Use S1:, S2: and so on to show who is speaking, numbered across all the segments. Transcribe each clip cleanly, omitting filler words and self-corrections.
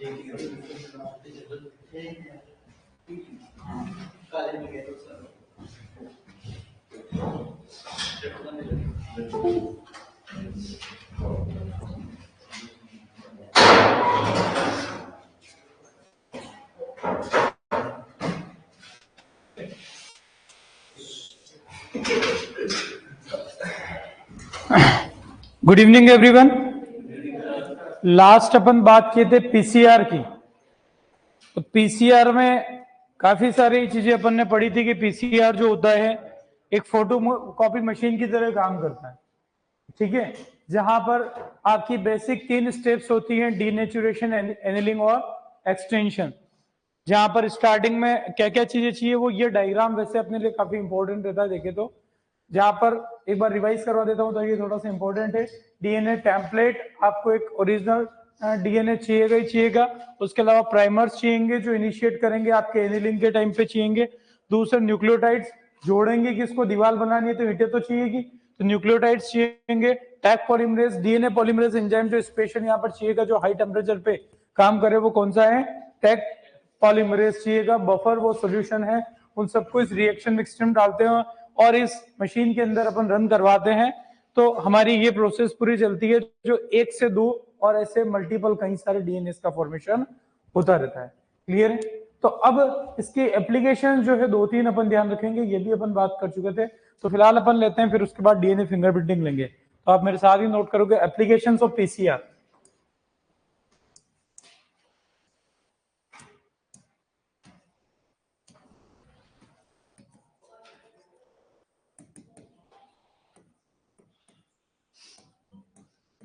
S1: Good evening everyone. Last अपन बात किए थे पीसीआर की। तो पीसीआर में काफी सारी चीजें अपन ने पढ़ी थी कि पीसीआर जो होता है एक फोटो कॉपी मशीन की तरह काम करता है, ठीक है, जहां पर आपकी बेसिक 3 स्टेप्स होती हैं, डीनेचुरेशन, एनिलिंग और एक्सटेंशन। जहां पर स्टार्टिंग में क्या क्या चीजें चाहिए, वो ये डायग्राम वैसे अपने लिए काफी इंपॉर्टेंट रहता है। देखे तो जहां पर एक बार रिवाइज करवा देता हूं तो ये थोड़ा सा इंपॉर्टेंट है। डीएनए टेम्पलेट, आपको एक ओरिजिनल डीएनए चाहिएगा। उसके अलावा प्राइमर्स चाहिएंगे जो इनिशिएट करेंगे आपके एनिलिंग के टाइम पे चाहिएंगे। दूसरा न्यूक्लियोटाइड्स जोड़ेंगे, किसको दीवार बनानी है तो ईंटें तो चाहिएगी, तो न्यूक्लियोटाइड्स चाहिएंगे। Taq polymerase, DNA polymerase enzyme जो स्पेशल यहाँ पर चाहिएगा जो हाई टेम्परेचर पे काम करे, वो कौन सा है, टैग पॉलीमरेज चाहिएगा। बफर वो सोल्यूशन है, उन सबको इस रिएक्शन मिक्सचर में डालते हैं और इस मशीन के अंदर अपन रन करवाते हैं। तो हमारी ये प्रोसेस पूरी चलती है जो 1 से 2 और ऐसे मल्टीपल कई सारे डीएनए का फॉर्मेशन होता रहता है। क्लियर है? तो अब इसकी एप्लीकेशन जो है 2-3 अपन ध्यान रखेंगे, ये भी अपन बात कर चुके थे। तो फिलहाल अपन लेते हैं, फिर उसके बाद डीएनए फिंगरप्रिंटिंग लेंगे। तो आप मेरे साथ ही नोट करोगे एप्लीकेशंस ऑफ पीसीआर।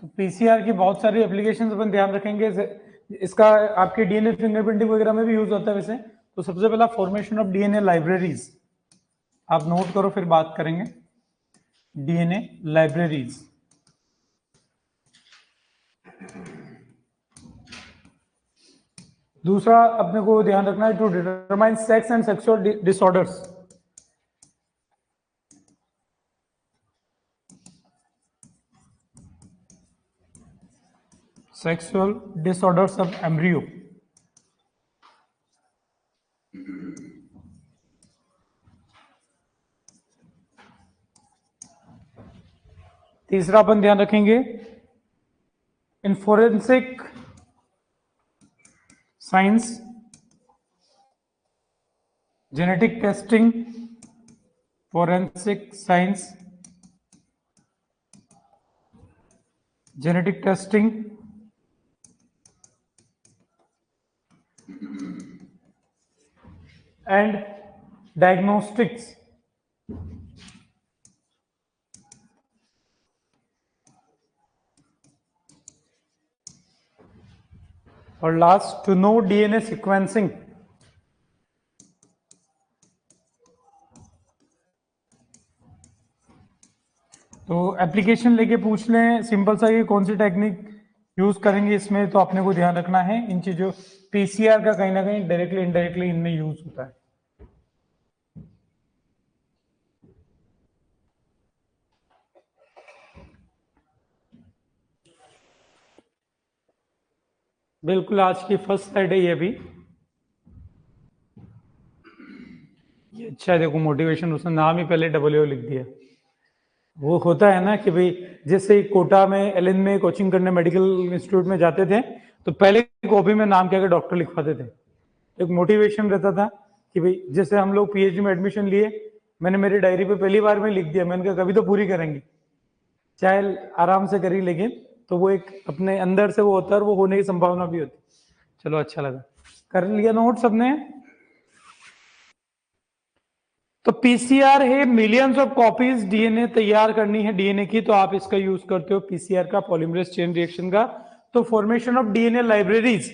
S1: तो पीसीआर की बहुत सारी एप्लीकेशंस अपन ध्यान रखेंगे। इसका आपके डीएनए फिंगरप्रिंटिंग वगैरह में भी यूज होता है वैसे। तो सबसे पहला फॉर्मेशन ऑफ डीएनए लाइब्रेरीज, आप नोट करो फिर बात करेंगे। डीएनए लाइब्रेरीज, दूसरा अपने को ध्यान रखना है to determine sex and sexual disorders. Sexual disorders of embryo. तीसरा अपन ध्यान रखेंगे in forensic science, genetic testing, forensic science, genetic testing and diagnostics. और last to know DNA sequencing. तो एप्लीकेशन लेके पूछ लें सिंपल सा, ये कौन सी टेक्निक यूज करेंगे इसमें, तो अपने को ध्यान रखना है इन चीजों। पीसीआर का कहीं ना कहीं डायरेक्टली इनडायरेक्टली इनमें यूज होता है। बिल्कुल, आज की फर्स्ट स्लाइड है ये भी। ये अच्छा है, देखो मोटिवेशन, उसने नाम ही पहले डब्ल्यू लिख दिया। वो होता है ना कि भाई जैसे कोटा में एलएन में कोचिंग करने मेडिकल इंस्टीट्यूट में जाते थे तो पहले कॉपी में नाम क्या डॉक्टर लिखवाते थे। एक मोटिवेशन रहता था कि भाई जैसे हम लोग पीएचडी में एडमिशन लिए, मैंने मेरी डायरी पे पहली बार में लिख दिया, मैंने कहा कभी तो पूरी करेंगे, चाहे आराम से करी, लेकिन तो वो एक अपने अंदर से वो होता है और वो होने की संभावना भी होती। चलो अच्छा लगा, कर लिया नोट सबने। तो पीसीआर है मिलियंस ऑफ कॉपीज डीएनए तैयार करनी है डीएनए की, तो आप इसका यूज करते हो पीसीआर का, पॉलीमरेज चेन रिएक्शन का। तो फॉर्मेशन ऑफ डीएनए लाइब्रेरीज,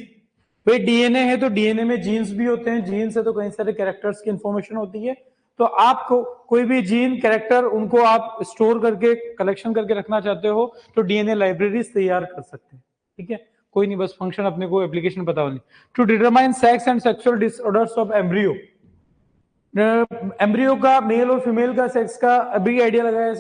S1: भाई डीएनए है तो डीएनए में जीन्स भी होते हैं, जीन्स है तो कई सारे कैरेक्टर्स की इंफॉर्मेशन होती है। तो आपको कोई भी जीन कैरेक्टर उनको आप स्टोर करके कलेक्शन करके रखना चाहते हो तो डीएनए लाइब्रेरीज तैयार कर सकते हैं। ठीक है, कोई नहीं, बस फंक्शन अपने को एप्लीकेशन पता होनी। To determine sex and sexual disorders of embryo, embryo का मेल और फीमेल का सेक्स का अभी आइडिया लगा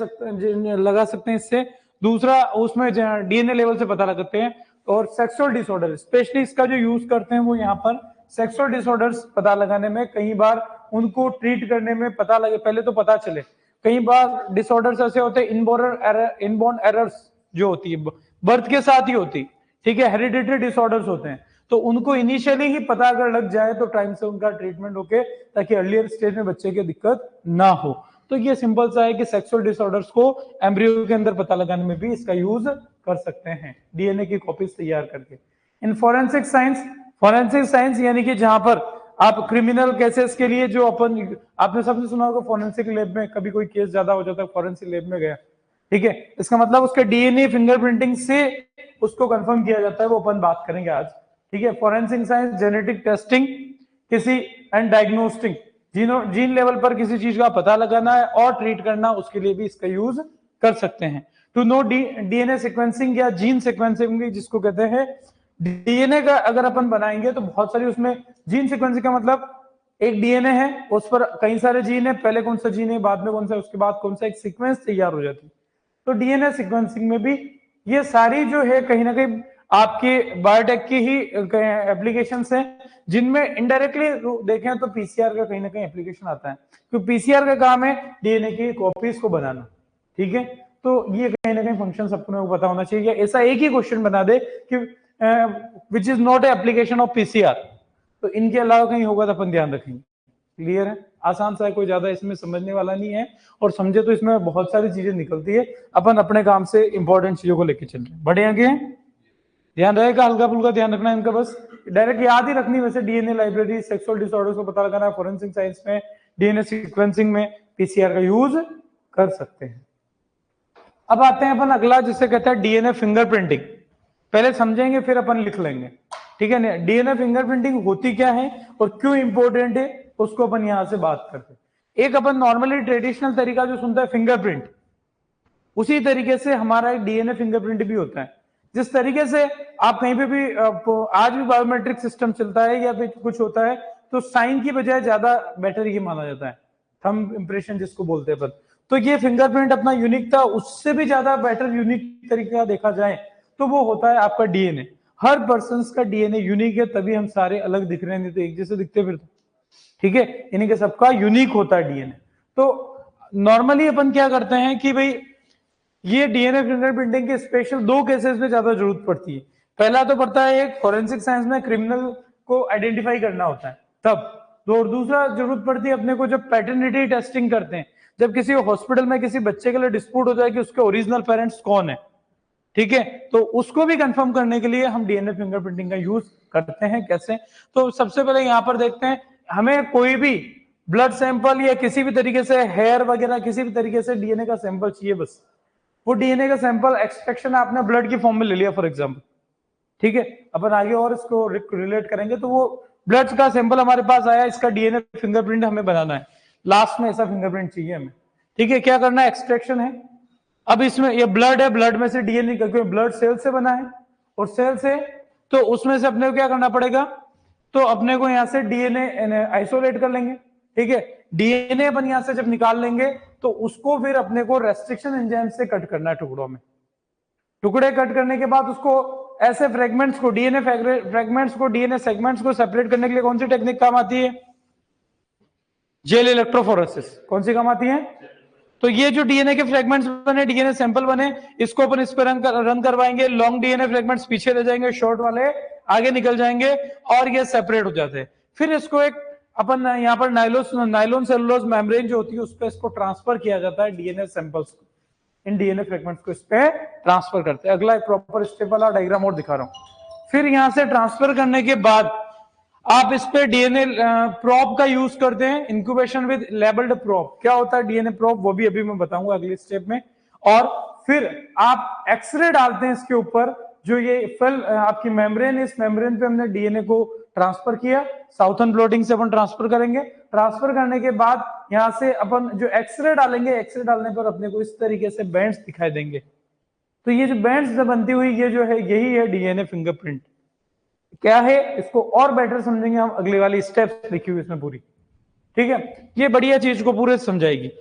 S1: सकते हैं इससे। दूसरा उसमें डीएनए लेवल से पता लगाते हैं। और सेक्सुअल डिसऑर्डर, स्पेशली इसका जो यूज करते हैं वो यहाँ पर सेक्सुअल डिसऑर्डर्स पता लगाने में, कई बार उनको ट्रीट करने में पता लगे, पहले तो पता चले। कई बार डिसऑर्डर्स ऐसे होते हैं, इनबॉर्न एरर्स जो होती है बर्थ के साथ ही होती, ठीक है, हेरिडिटरी डिसऑर्डर्स होते हैं, तो उनको इनिशियली ही पता अगर लग जाए तो टाइम से उनका ट्रीटमेंट होके, ताकि अर्लियर स्टेज में बच्चे की दिक्कत ना हो। तो ये सिंपल सा है कि सेक्सुअल डिसऑर्डर्स को एम्ब्रियो के अंदर पता लगाने में भी इसका यूज कर सकते हैं, डीएनए की कॉपीज तैयार करके। इन फोरेंसिक साइंस यानी कि जहां पर आप क्रिमिनल केसेस के लिए जो आपने सबने सुना होगा, फोरेंसिक लैब में कभी कोई केस ज्यादा हो जाता है, फोरेंसिक लैब में गया, ठीक है, इसका मतलब उसके डीएनए फिंगरप्रिंटिंग से उसको कंफर्म किया जाता है, वो अपन बात करेंगे आज, ठीक है। फोरेंसिक साइंस जेनेटिक टेस्टिंग किसी एंड डायग्नोस्टिक, जीन लेवल पर किसी चीज का पता लगाना है और ट्रीट करना, उसके लिए भी इसका यूज कर सकते हैं। टू नो डीएनए सीक्वेंसिंग या जीन सीक्वेंसिंग जिसको कहते हैं, डीएनए का अगर अपन बनाएंगे तो बहुत सारी उसमें जीन सीक्वेंसिंग का मतलब एक डीएनए है, उस पर कई सारे जीन है, पहले कौन सा जीन है, बाद में कौन सा, उसके बाद कौन सा, एक सीक्वेंस तैयार हो जाती है। तो डीएनए सीक्वेंसिंग में भी ये सारी जो है कहीं ना कहीं आपके बायोटेक की ही एप्लीकेशंस हैं, जिनमें इनडायरेक्टली देखें तो पीसीआर का कहीं ना कहीं एप्लीकेशन आता है, क्योंकि पीसीआर का काम है डीएनए की कॉपीज को बनाना, ठीक है। तो ये कहीं ना कहीं फंक्शन सबको पता होना चाहिए, ऐसा एक ही क्वेश्चन बना दे कि which is not a application of PCR, तो इनके अलावा कहीं होगा तो अपन ध्यान रखेंगे। क्लियर है, आसान सा है, कोई ज्यादा इसमें समझने वाला नहीं है, और समझे तो इसमें बहुत सारी चीजें निकलती है, अपन अपने काम से इंपॉर्टेंट चीजों को लेकर चल रहे हैं। बढ़े आगे ध्यान रहेगा, हल्का फुल्का ध्यान रखना है इनका, बस डायरेक्ट याद ही रखनी। वैसे डीएनए लाइब्रेरी, सेक्सुअल डिसऑर्डर्स को पता लगाना है, फोरेंसिक साइंस में, डीएनए सीक्वेंसिंग में पीसीआर का यूज कर सकते हैं। अब आते हैं अपन अगला, जिसे कहते हैं डीएनए फिंगरप्रिंटिंग। पहले समझेंगे फिर अपन लिख लेंगे, ठीक है ना। डीएनए फिंगरप्रिंटिंग होती क्या है और क्यों इंपॉर्टेंट है, उसको अपन यहां से बात करते हैं। एक अपन नॉर्मली ट्रेडिशनल तरीका जो सुनता है फिंगरप्रिंट, उसी तरीके से हमारा एक डीएनए फिंगरप्रिंट भी होता है। जिस तरीके से आप कहीं पे भी आज भी बायोमेट्रिक सिस्टम चलता है या फिर कुछ होता है, तो साइन की बजाय ज्यादा बेटर ये माना जाता है, थंब इंप्रेशन जिसको बोलते हैं अपन। तो ये फिंगरप्रिंट अपना यूनिक था, उससे भी ज्यादा बेटर यूनिक तरीका देखा जाए तो वो होता है आपका डीएनए। हर पर्सन का डीएनए यूनिक है, तभी हम सारे अलग दिख रहे हैं, नहीं तो एक जैसे दिखते फिर, ठीक है, इन्हीं के सबका यूनिक होता है डीएनए। तो नॉर्मली अपन क्या करते हैं कि भाई ये डीएनए फिंगरप्रिंटिंग के स्पेशल दो केसेस में ज्यादा जरूरत पड़ती है। पहला तो पड़ता है एक फोरेंसिक साइंस में क्रिमिनल को आइडेंटिफाई करना होता है तब, और दूसरा जरूरत पड़ती है अपने को जब पैटर्निटी टेस्टिंग करते हैं, जब किसी हॉस्पिटल में किसी बच्चे के लिए डिस्प्यूट हो जाए कि उसके ओरिजिनल पेरेंट्स कौन है, ठीक है, तो उसको भी कंफर्म करने के लिए हम डीएनए फिंगरप्रिंटिंग का यूज करते हैं। कैसे, तो सबसे पहले यहां पर देखते हैं, हमें कोई भी ब्लड सैंपल या किसी भी तरीके से हेयर वगैरह किसी भी तरीके से डीएनए का सैंपल चाहिए, बस वो डीएनए का सैंपल एक्सट्रैक्शन आपने ब्लड की फॉर्म में ले लिया फॉर एग्जांपल, ठीक है, अपन आगे और इसको रिलेट करेंगे। तो वो ब्लड का सैंपल हमारे पास आया, इसका डीएनए फिंगरप्रिंट हमें बनाना है, लास्ट में ऐसा फिंगरप्रिंट चाहिए हमें, ठीक है। क्या करना है, एक्सट्रैक्शन है। अब इसमें ये ब्लड है, ब्लड में से डीएनए, क्योंकि ब्लड सेल से बना है, और सेल से तो उसमें से अपने को क्या करना पड़ेगा, तो अपने को यहां से डीएनए आइसोलेट कर लेंगे, ठीक है। डीएनए अपन यहां से जब निकाल लेंगे तो उसको फिर अपने को रेस्ट्रिक्शन एंजाइम से कट करना है टुकड़ों में। टुकड़े कट करने के बाद उसको ऐसे फ्रेगमेंट्स को, डीएनए फ्रेगमेंट्स को, डीएनए सेगमेंट्स को सेपरेट करने के लिए कौन सी टेक्निक काम आती है, जेल इलेक्ट्रोफोरेसिस। कौन सी काम आती है, तो ये जो डीएनए के फ्रेगमेंट्स बने, डीएनए सैंपल बने, इसको अपन इस पर रन करवाएंगे, लॉन्ग डीएनए फ्रेगमेंट्स पीछे रह जाएंगे, शॉर्ट वाले आगे निकल जाएंगे, और ये सेपरेट हो जाते हैं। फिर इसको एक अपन यहाँ पर नाइलोन सेलुलोज मेम्ब्रेन जो होती है उस पर इसको ट्रांसफर किया जाता है, डीएनए सैंपल्स को, इन डीएनए फ्रेगमेंट्स को इस पे ट्रांसफर करते हैं। अगला एक प्रॉपर स्टेप वाला डायग्राम और दिखा रहा हूं। फिर यहां से ट्रांसफर करने के बाद आप इस पे डीएनए प्रोब का यूज करते हैं, इंक्यूबेशन विद लेबल्ड प्रोब। क्या होता है डीएनए प्रोब, वो भी अभी मैं बताऊंगा अगले स्टेप में। और फिर आप एक्सरे डालते हैं इसके ऊपर, जो ये फिल आपकी मेम्ब्रेन, इस मेम्ब्रेन पे हमने डीएनए को ट्रांसफर किया, साउथर्न ब्लॉटिंग से अपन ट्रांसफर करेंगे। ट्रांसफर करने के बाद यहां से अपन जो एक्सरे डालेंगे, एक्सरे डालने पर अपने को इस तरीके से बैंड्स दिखाई देंगे। तो ये जो बैंड्स बनती हुई ये जो है, यही है डीएनए फिंगरप्रिंट। क्या है, इसको और बेटर समझेंगे हम अगले वाली स्टेप्स लिखी हुई इसमें पूरी, ठीक है। ये बढ़िया चीज को पूरे समझाएगी।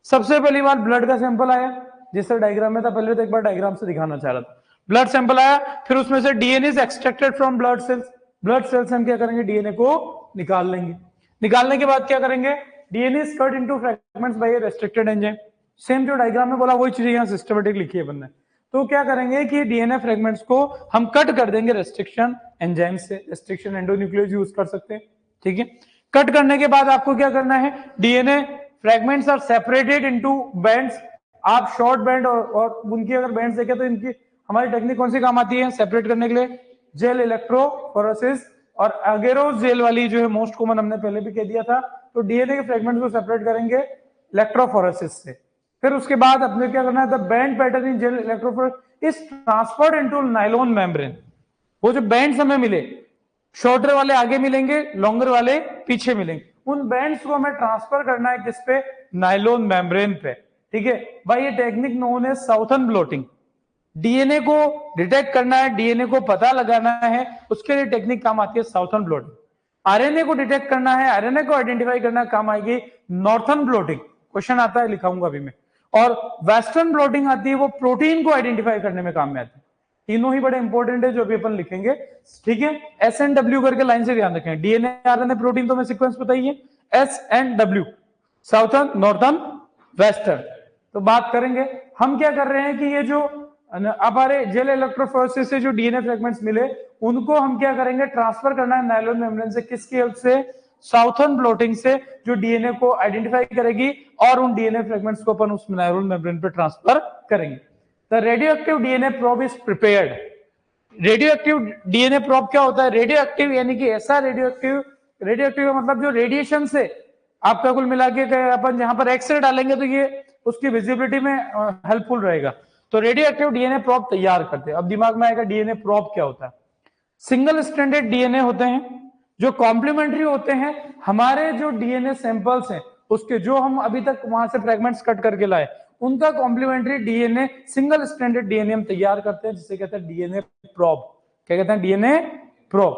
S1: सबसे पहली बार ब्लड का सैंपल आया, जिससे डायग्राम में था, पहले तो एक बार डायग्राम से दिखाना चाह रहा था। ब्लड सैंपल आया, फिर उसमें से DNA is extracted from blood cells, blood cells हम क्या करेंगे, डीएनए को निकाल लेंगे। निकालने के बाद क्या करेंगे, DNA is cut into fragments by a restricted enzyme. Same जो डायग्राम में बोला वही चीजें यहाँ सिस्टमेटिक लिखी है अपन ने। तो क्या करेंगे कि डीएनए फ्रैगमेंट्स को हम कट कर देंगे रेस्ट्रिक्शन एंजाइम से, रेस्ट्रिक्शन एंडोन्यूक्लियोज यूज कर सकते हैं, ठीक है। कट करने के बाद आपको क्या करना है, DNA fragments are separated into bands. आप शॉर्ट बैंड और उनकी अगर बैंड्स देखें तो इनकी हमारी टेक्निक कौन सी काम आती है सेपरेट करने के लिए, जेल इलेक्ट्रोफोरेसिस और अगेरोस जेल वाली जो है मोस्ट कॉमन, हमने पहले भी कह दिया था। तो डीएनए के फ्रैगमेंट्स को सेपरेट करेंगे इलेक्ट्रोफोरेसिस से। फिर उसके बाद अपने क्या करना है, the band pattern in gel electrophoresis is transferred into nylon membrane. वो जो बैंड्स हमें मिले, शॉर्टर वाले आगे मिलेंगे, लॉन्गर वाले पीछे मिलेंगे, उन बैंड्स को हमें ट्रांसफर करना है किस पे, नायलॉन मेम्ब्रेन पे, ठीक है। भाई ये टेक्निक नोन है साउथर्न ब्लोटिंग। डीएनए को डिटेक्ट करना है, डीएनए को पता लगाना है, उसके लिए टेक्निक काम आती है साउथर्न ब्लोटिंग। आरएनए को डिटेक्ट करना है, आरएनए को आइडेंटिफाई करना काम आएगी नॉर्थर्न ब्लोटिंग, क्वेश्चन आता है लिखाऊंगा अभी मैं। और वेस्टर्न ब्लोटिंग आती है, वो प्रोटीन को आइडेंटिफाई करने में काम में आती है। तीनों ही बड़े इंपॉर्टेंट है जो अभी अपन लिखेंगे, ठीक है। एस एंड डब्ल्यू करके लाइन से ध्यान रखें, डीएनए आरएनए प्रोटीन तो मैं सीक्वेंस बताइए, S and W, southern northern western. तो बात करेंगे हम क्या कर रहे हैं कि ये जो हमारे जेल इलेक्ट्रोफोरेसिस से जो डीएनए फ्रैगमेंट्स मिले उनको हम क्या करेंगे, ट्रांसफर करना है नायलॉन मेम्ब्रेन से, किसकी हेल्प से, साउथर्न ब्लोटिंग से, जो डीएनए को आइडेंटिफाई करेगी और उन डीएनए फ्रैगमेंट्स को अपन उस नायलॉन मेम्ब्रेन पे ट्रांसफर करेंगे। The radioactive DNA probe is prepared. Radioactive DNA probe क्या होता है, रेडियोएक्टिव यानी कि ऐसा रेडियोएक्टिव, रेडियोएक्टिव मतलब जो रेडिएशन से आपका कुल मिला के अपन जहां पर एक्सरे डालेंगे तो ये उसकी विजिबिलिटी में हेल्पफुल रहेगा। तो रेडियोएक्टिव डीएनए प्रोब तैयार करते हैं। अब दिमाग में आएगा डीएनए प्रोब क्या होता है। सिंगल स्ट्रैंडेड डीएनए होते हैं जो कॉम्प्लीमेंट्री होते हैं, हमारे जो डीएनए सैंपल्स हैं उसके जो हम अभी तक वहां से फ्रैगमेंट्स कट करके लाए उनका complementary DNA single stranded DNA हम तैयार करते हैं, जिसे कहते हैं डीएनए प्रोब। क्या कहते हैं, डीएनए प्रोब।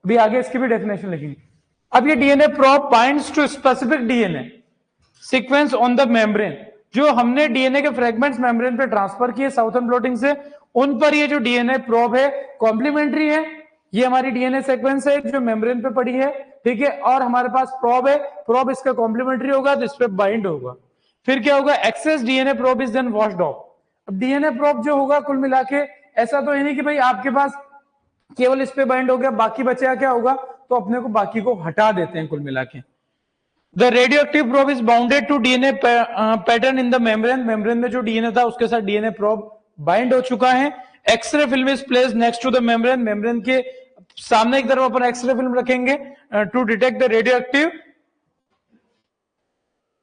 S1: अभी आगे इसकी भी डेफिनेशन लिखेंगे। अब ये DNA probe binds to specific DNA sequence on the membrane. जो हमने डीएनए के फ्रैगमेंट्स मेम्ब्रेन पे ट्रांसफर किए साउथर्न ब्लोटिंग से, उन पर ये जो डीएनए प्रोब है कॉम्प्लीमेंट्री है। ये हमारी डीएनए सीक्वेंस है जो मेम्ब्रेन पे पड़ी है, ठीक है, और हमारे पास प्रोब है, प्रोब इसका कॉम्प्लीमेंट्री होगा तो इस पे बाइंड होगा। फिर क्या होगा, excess DNA probe is then washed off. अब डीएनए प्रोब जो होगा कुल मिला के ऐसा तो है नहीं कि भाई आपके पास केवल इस पे बाइंड हो गया बाकी बचा, क्या होगा, तो अपने को बाकी को हटा देते हैं कुल मिला के। The radioactive probe is bounded to DNA pattern in the membrane. Membrane में जो डीएनए था उसके साथ डीएनए प्रोब बाइंड हो चुका है। X ray film is placed next to the membrane. Membrane के सामने की तरफ अपन एक्सरे फिल्म रखेंगे to detect the radioactive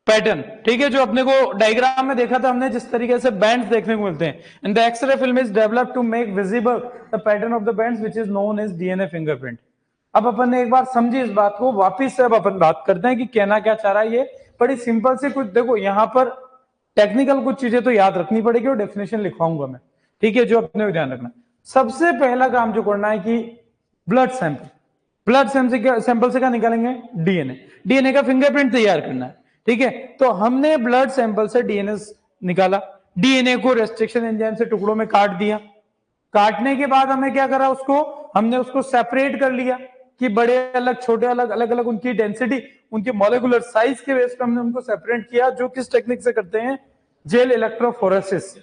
S1: pattern, ठीक है, जो अपने को डायग्राम में देखा था हमने, जिस तरीके से बैंड्स देखने को मिलते हैं। And the x ray film is developed to make visible the pattern of the bands which is known as DNA fingerprint. अब अपन ने एक बार समझी इस बात को, वापिस से अब अपन बात करते हैं कि कहना क्या चाह रहा है। ये बड़ी सिंपल से कुछ, देखो यहाँ पर टेक्निकल कुछ चीजें तो याद रखनी पड़ेगी और डेफिनेशन लिखवाऊंगा मैं, ठीक है, जो अपने को ध्यान रखना। सबसे पहला काम जो करना है कि ब्लड सैंपल, ब्लड सैंपल से क्या निकालेंगे, डीएनए, डीएनए का फिंगरप्रिंट तैयार करना है, ठीक है। तो हमने ब्लड सैंपल से डीएनए निकाला, डीएनए को रेस्ट्रिक्शन एंजाइम से टुकड़ों में काट दिया। काटने के बाद हमें क्या करा, उसको हमने उसको सेपरेट कर लिया कि बड़े अलग छोटे अलग, अलग अलग उनकी डेंसिटी, उनके मॉलिक्यूलर साइज के बेस पर हमने उनको सेपरेट किया। जो किस टेक्निक से करते हैं, जेल इलेक्ट्रोफोरेसिस।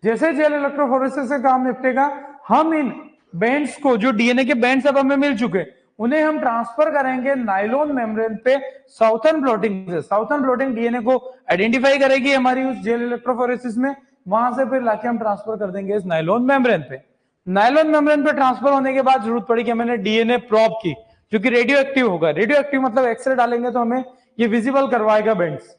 S1: जैसे जेल इलेक्ट्रोफोरेसिस से काम निपटेगा, हम इन बैंड्स को, जो डीएनए के बैंड्स अब हमें मिल चुके, उन्हें हम ट्रांसफर करेंगे नायलॉन मेम्ब्रेन पे साउथर्न ब्लोटिंग से। साउथर्न ब्लोटिंग डीएनए को आइडेंटिफाई करेगी हमारी उस जेल इलेक्ट्रोफोरेसिस में, वहां से फिर लाके हम ट्रांसफर कर देंगे इस नायलॉन मेम्ब्रेन पे। नायलॉन मेम्ब्रेन पे ट्रांसफर होने के बाद जरूरत पड़ेगी हमें डीएनए प्रोब की, जो कि रेडियो एक्टिव होगा। रेडियो एक्टिव मतलब एक्सरे डालेंगे तो हमें ये विजिबल करवाएगा बैंड्स।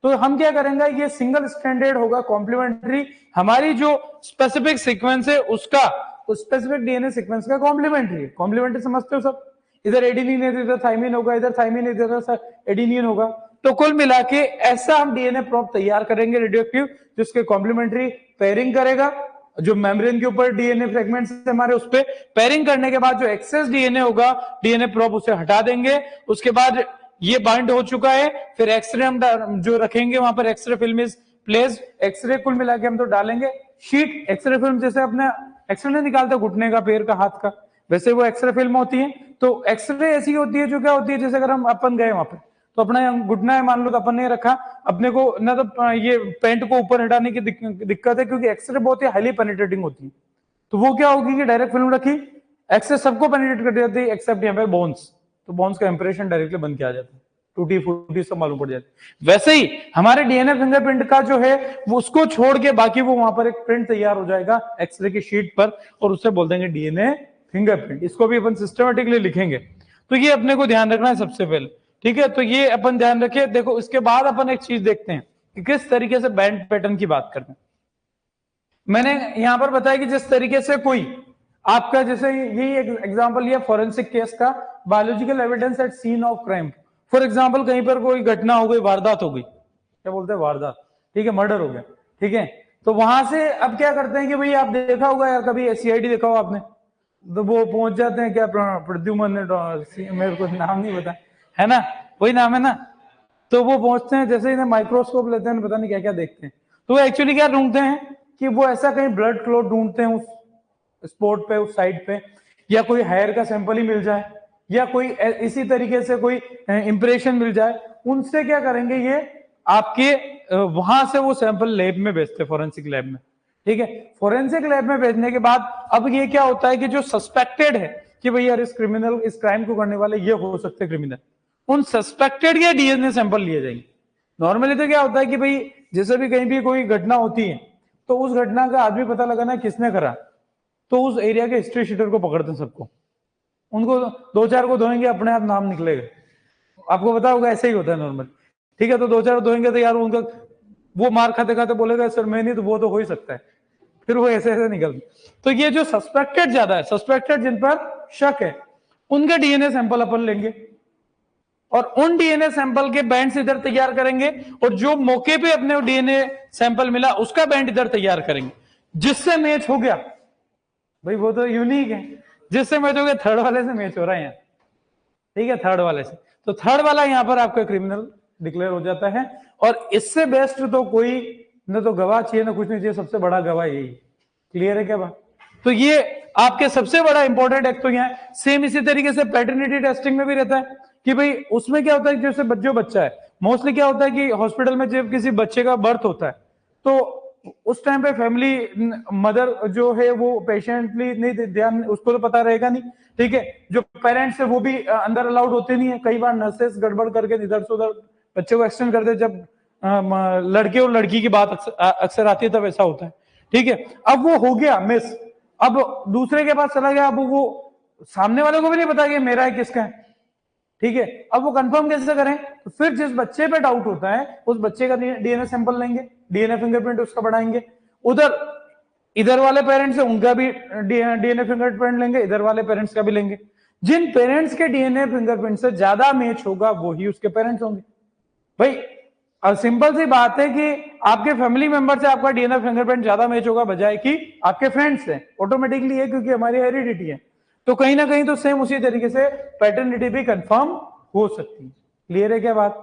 S1: तो हम क्या करेंगे, ये सिंगल स्ट्रैंडेड होगा, कॉम्प्लीमेंट्री, हमारी जो स्पेसिफिक सीक्वेंस है उसका, उस स्पेसिफिक डीएनए सीक्वेंस का कॉम्प्लीमेंट्री है। कॉम्प्लीमेंट्री समझते हो सब, इधर एडेनिन है, इधर थाइमिन होगा, इधर थाइमिन, इधर एडेनिन होगा। तो कुल मिला के ऐसा हम डीएनए प्रोब तैयार करेंगे रेडियो एक्टिव, जिसके कॉम्प्लीमेंट्री पेयरिंग करेगा। जो मेम्ब्रेन के ऊपर डीएनए फ्रैगमेंट्स हमारे, उस पे पेयरिंग करने के बाद जो एक्सेस डीएनए होगा, डीएनए प्रोब उसे हटा देंगे। उसके बाद ये बाइंड हो चुका है, फिर एक्सरे हम जो रखेंगे वहां पर x ray film is placed. X ray कुल मिला के हम तो डालेंगे शीट, एक्सरे फिल्म जैसे अपने एक्सरे नहीं निकालते घुटने का, पैर का, हाथ का, वैसे वो एक्सरे फिल्म होती है। तो एक्सरे ऐसी होती है जो क्या होती है, जैसे अगर हम अपन गए वहां पे तो अपना घुटना है मान लो, तो अपन ने रखा, अपने को ना तो ये पेंट को ऊपर हटाने की दिक्कत है, क्योंकि एक्सरे बहुत ही हाईली पेनिट्रेटिंग होती है। तो वो क्या होगी कि डायरेक्ट फिल्म रखी, एक्सरे सबको पेनिट्रेट कर देती है एक्सेप्ट यहाँ पे बोन्स, तो बोन्स का इंप्रेशन डायरेक्टली बन के आ जाता है, टूटी फूटी सब मालूम पड़ जाती है। वैसे ही हमारे डीएनए फिंगरप्रिंट का जो है वो उसको छोड़ के बाकी वो वहां पर एक प्रिंट तैयार हो जाएगा एक्सरे की शीट पर, और उससे बोल देंगे डीएनए फिंगरप्रिंट। इसको भी अपन सिस्टमेटिकली लिखेंगे। तो ये अपने को ध्यान रखना है सबसे पहले, ठीक है। तो ये अपन ध्यान रखे। देखो इसके बाद अपन एक चीज देखते हैं कि किस तरीके से बैंड पैटर्न की बात करते हैं। मैंने यहां पर बताया कि जिस तरीके से कोई आपका, जैसे यही एग्जांपल लिया फॉरेंसिक केस का, biological evidence at scene of crime. For example कहीं पर कोई घटना हो गई, वारदात हो गई, क्या बोलते हैं वारदात, ठीक है, मर्डर हो गया, ठीक है। तो वहां से अब क्या करते हैं कि भाई आप देखा होगा यार, कभी सीआईडी देखा हो आपने, तो वो पहुंच जाते हैं, क्या प्रद्युमन ने, मेरे को नाम नहीं पता है ना, वही नाम है ना। तो वो पहुंचते हैं, जैसे ही माइक्रोस्कोप लेते हैं, पता नहीं क्या क्या देखते हैं। तो वो एक्चुअली क्या ढूंढते हैं कि वो ऐसा कहीं ब्लड क्लॉट ढूंढते हैं उस स्पॉट पे, उस साइड पे, या कोई हेयर का सैंपल ही मिल जाए, या कोई इसी तरीके से कोई इंप्रेशन मिल जाए। उनसे क्या करेंगे, ये आपके वहां से वो सैंपल लैब में भेजते, फॉरेंसिक लैब में, ठीक है। फॉरेंसिक लैब में भेजने के बाद अब ये क्या होता है कि जो सस्पेक्टेड है कि भाई यार इस क्रिमिनल, इस क्राइम को करने वाले ये हो सकते क्रिमिनल, उन सस्पेक्टेड के डीएनए सैंपल लिए जाएंगे। नॉर्मली तो क्या होता है कि भाई जैसे भी कहीं भी कोई घटना होती है तो उस घटना का आदमी पता लगाना किसने करा, तो उस एरिया के हिस्ट्री शीटर को पकड़ते हैं सबको, उनको दो चार को धोएंगे, अपने आप नाम निकलेगा। आपको पता होगा ऐसे ही होता है नॉर्मल, ठीक है। तो दो चार धोएंगे तो यार उनका वो मार खाते खाते बोलेगा सर मैं नहीं, तो वो तो हो ही सकता है, फिर वो ऐसे ऐसे निकलते। तो ये जो सस्पेक्टेड ज्यादा है, सस्पेक्टेड जिन पर शक है, उनके डीएनए सैंपल अपन लेंगे और उन डीएनए सैंपल के बैंड्स इधर तैयार करेंगे, और जो मौके पे अपने डीएनए सैंपल मिला उसका बैंड इधर तैयार करेंगे। जिससे मैच हो गया भाई वो तो यूनिक है, जिससे मैच हो गया थर्ड वाले से मैच हो रहा है यहाँ, ठीक है, थर्ड वाले से। तो थर्ड वाला यहाँ पर आपका क्रिमिनल डिक्लेयर हो जाता है। और इससे बेस्ट तो कोई न तो गवाह चाहिए, ना कुछ नहीं चाहिए, सबसे बड़ा गवाह यही। क्लियर है क्या बात? तो ये आपके सबसे बड़ा इंपॉर्टेंट एक्ट तो यहाँ है। सेम इसी तरीके से पैटर्निटी टेस्टिंग में भी रहता है कि भाई उसमें क्या होता है, जैसे जो बच्चा है, मोस्टली क्या होता है कि हॉस्पिटल में जब किसी बच्चे का बर्थ होता है तो उस टाइम पे फैमिली मदर जो है वो पेशेंटली नहीं ध्यान, उसको तो पता रहेगा नहीं, ठीक है। जो पेरेंट्स है वो भी अंदर अलाउड होते नहीं है, कई बार नर्सेस गड़बड़ करके इधर से उधर बच्चे को एक्सटेंड कर दे, जब लड़के और लड़की की बात अक्सर आती है तब ऐसा होता है, ठीक है। अब वो हो गया मिस, अब दूसरे के पास चला गया, अब वो सामने वाले को भी नहीं पता कि मेरा है किसका है, ठीक है। अब वो कंफर्म कैसे करें, तो फिर जिस बच्चे पे डाउट होता है उस बच्चे का डीएनए सैंपल लेंगे, डीएनए फिंगरप्रिंट उसका बढ़ाएंगे, उधर इधर वाले पेरेंट्स है उनका भी डीएनए फिंगरप्रिंट लेंगे, इधर वाले पेरेंट्स का भी लेंगे। जिन पेरेंट्स के डीएनए फिंगरप्रिंट से ज्यादा मैच होगा वो ही उसके पेरेंट्स होंगे। भाई सिंपल सी बात है कि आपके फैमिली मेंबर से आपका डीएनए फिंगरप्रिंट ज्यादा मैच होगा बजाय कि आपके फ्रेंड्स से, ऑटोमेटिकली है क्योंकि हमारी हेरिडिटी है। तो कहीं ना कहीं तो सेम उसी तरीके से पैटर्निटी भी कंफर्म हो सकती है। क्लियर है क्या बात?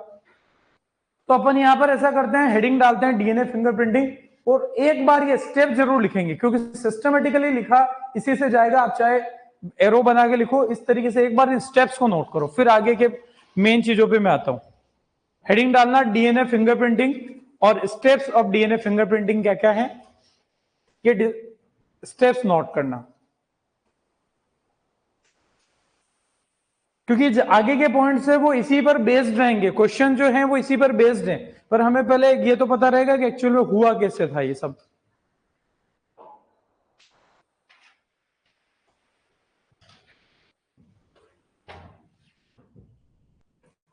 S1: तो अपन यहां पर ऐसा करते हैं, हेडिंग डालते हैं डीएनए फिंगरप्रिंटिंग, और एक बार ये स्टेप जरूर लिखेंगे क्योंकि सिस्टमेटिकली लिखा इसी से जाएगा। आप चाहे एरो बना के लिखो, इस तरीके से एक बार इन स्टेप्स को नोट करो, फिर आगे के मेन चीजों पे मैं आता हूं। हेडिंग डालना डीएनए फिंगरप्रिंटिंग, और स्टेप्स ऑफ डीएनए फिंगरप्रिंटिंग क्या क्या है ये स्टेप्स नोट करना, क्योंकि आगे के पॉइंट्स है वो इसी पर बेस्ड रहेंगे, क्वेश्चन जो है वो इसी पर बेस्ड है। पर हमें पहले ये तो पता रहेगा कि एक्चुअल में हुआ कैसे था ये सब।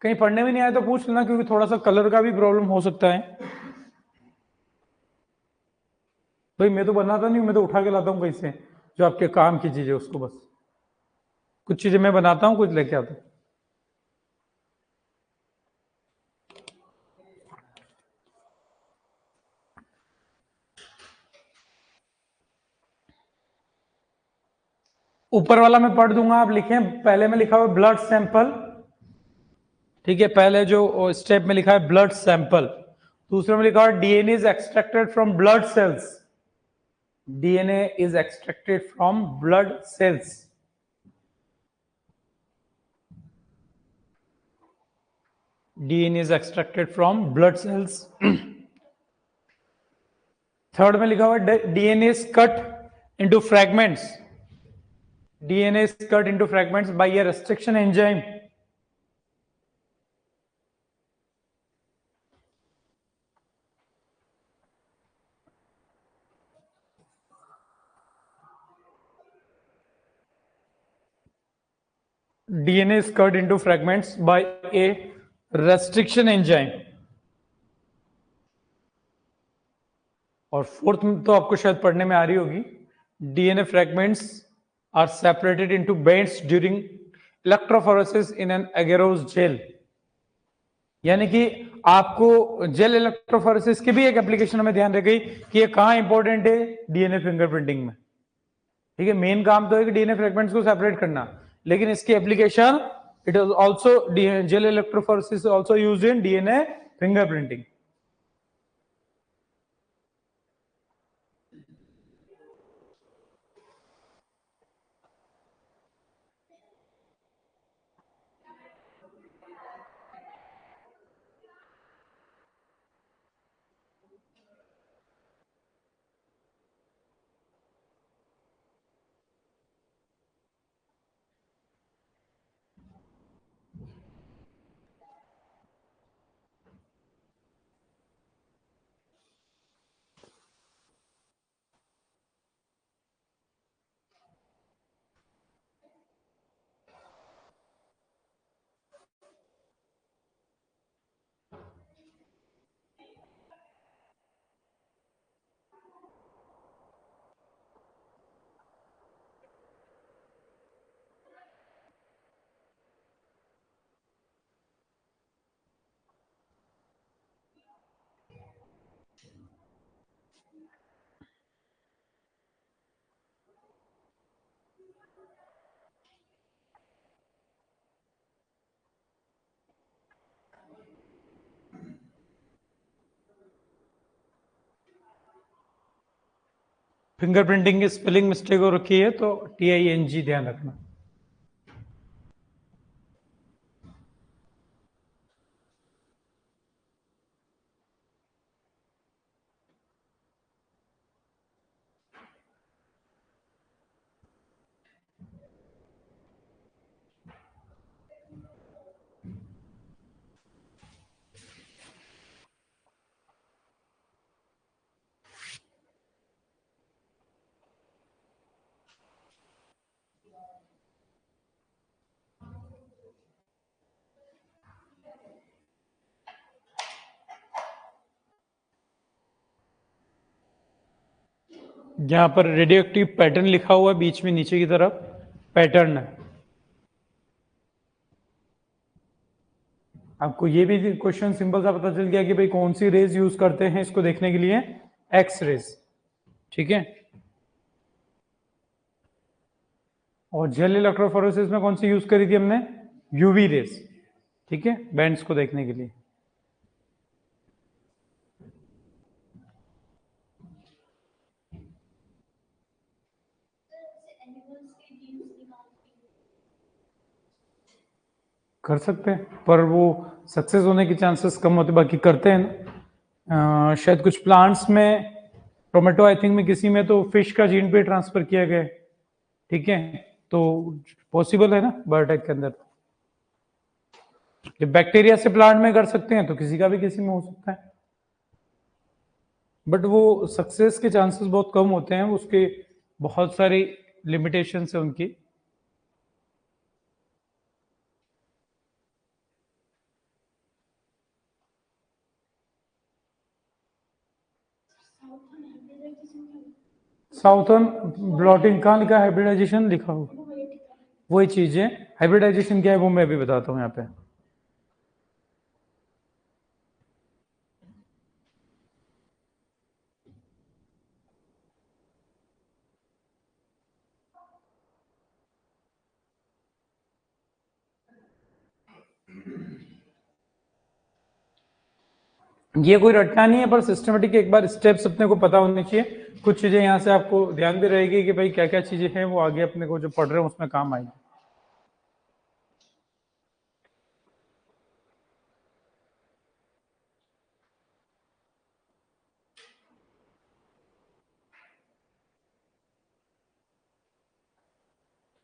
S1: कहीं पढ़ने में नहीं आया तो पूछ लेना, क्योंकि थोड़ा सा कलर का भी प्रॉब्लम हो सकता है। भाई मैं तो बनाता नहीं हूं, मैं तो उठा के लाता हूं कहीं से, जो आपके काम की चीज है उसको, बस कुछ चीजें मैं बनाता हूं, कुछ लेके आता हूं। ऊपर वाला मैं पढ़ दूंगा, आप लिखें। पहले में लिखा हुआ ब्लड सैंपल, ठीक है, पहले जो स्टेप में लिखा है ब्लड सैंपल। दूसरे में लिखा है DNA is extracted from blood cells, DNA is extracted from blood cells. DNA is extracted from blood cells. Third में लिखा हुआ DNA is cut into fragments. DNA is cut into fragments by a restriction enzyme. DNA is cut into fragments by a restriction enzyme. और fourth तो आपको शायद पढ़ने में आ रही होगी, DNA fragments are separated into bands during electrophoresis in an agarose gel. यानी कि आपको जेल इलेक्ट्रोफोरेसिस की भी एक एप्लीकेशन हमें ध्यान रखेगी कि ये कहाँ इंपॉर्टेंट है, डीएनए फिंगरप्रिंटिंग में. ठीक है, मेन काम तो है कि डीएनए फ्रेगमेंट्स को सेपरेट करना, लेकिन इसकी application it is also gel electrophoresis also used in DNA fingerprinting. Fingerprinting की स्पेलिंग मिस्टेक हो रखी है तो TING ध्यान रखना. यहां पर रेडियो एक्टिव पैटर्न लिखा हुआ है बीच में नीचे की तरफ, पैटर्न है. आपको ये भी क्वेश्चन सिंपल सा पता चल गया कि भाई कौन सी रेज यूज करते हैं इसको देखने के लिए, एक्स रेज. ठीक है, और जेल इलेक्ट्रोफोरेसिस में कौन सी यूज करी थी हमने, यूवी रेज. ठीक है, बैंड्स को देखने के लिए. कर सकते हैं पर वो सक्सेस होने की चांसेस कम होते, बाकी करते हैं ना. शायद कुछ प्लांट्स में, टोमेटो आई थिंक में किसी में तो फिश का जीन पे ट्रांसफर किया गया है. ठीक है, तो पॉसिबल है ना बायोटेक के अंदर. जब बैक्टीरिया से प्लांट में कर सकते हैं तो किसी का भी किसी में हो सकता है, बट वो सक्सेस के चांसेस बहुत कम होते हैं, उसके बहुत सारी लिमिटेशन है उनकी. साउथर्न ब्लॉटिंग कहाँ लिखा है, हाइब्रिडाइजेशन लिखा हो, वही चीज है. हाइब्रिडाइजेशन क्या है वो मैं अभी बताता हूँ यहाँ पे. ये कोई रटना नहीं है, पर सिस्टमेटिक एक बार स्टेप्स अपने को पता होने चाहिए। कुछ चीजें यहाँ से आपको ध्यान भी रहेगी कि भाई क्या क्या चीजें हैं वो आगे अपने को जो पढ़ रहे हैं उसमें काम आएगी।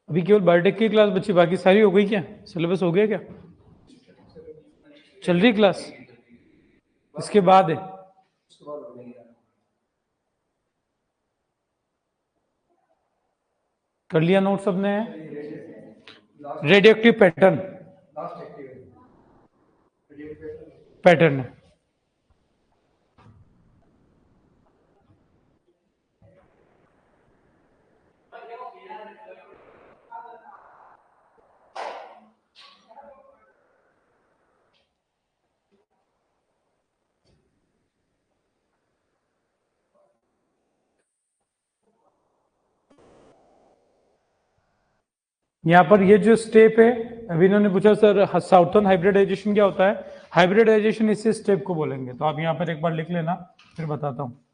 S1: अभी केवल बायोटेक की क्लास बची, बाकी सारी हो गई क्या? सिलेबस हो गया क्या? चल रही क्लास? इसके बाद है? कर लिया नोट सबने? रेडियो एक्टिव पैटर्न पैटर्न है। यहाँ पर ये जो स्टेप है, अभी इन्होंने पूछा सर साउथर्न हाइब्रिडाइजेशन क्या होता है? हाइब्रिडाइजेशन इसी स्टेप को बोलेंगे, तो आप यहाँ पर एक बार लिख लेना, फिर बताता हूँ।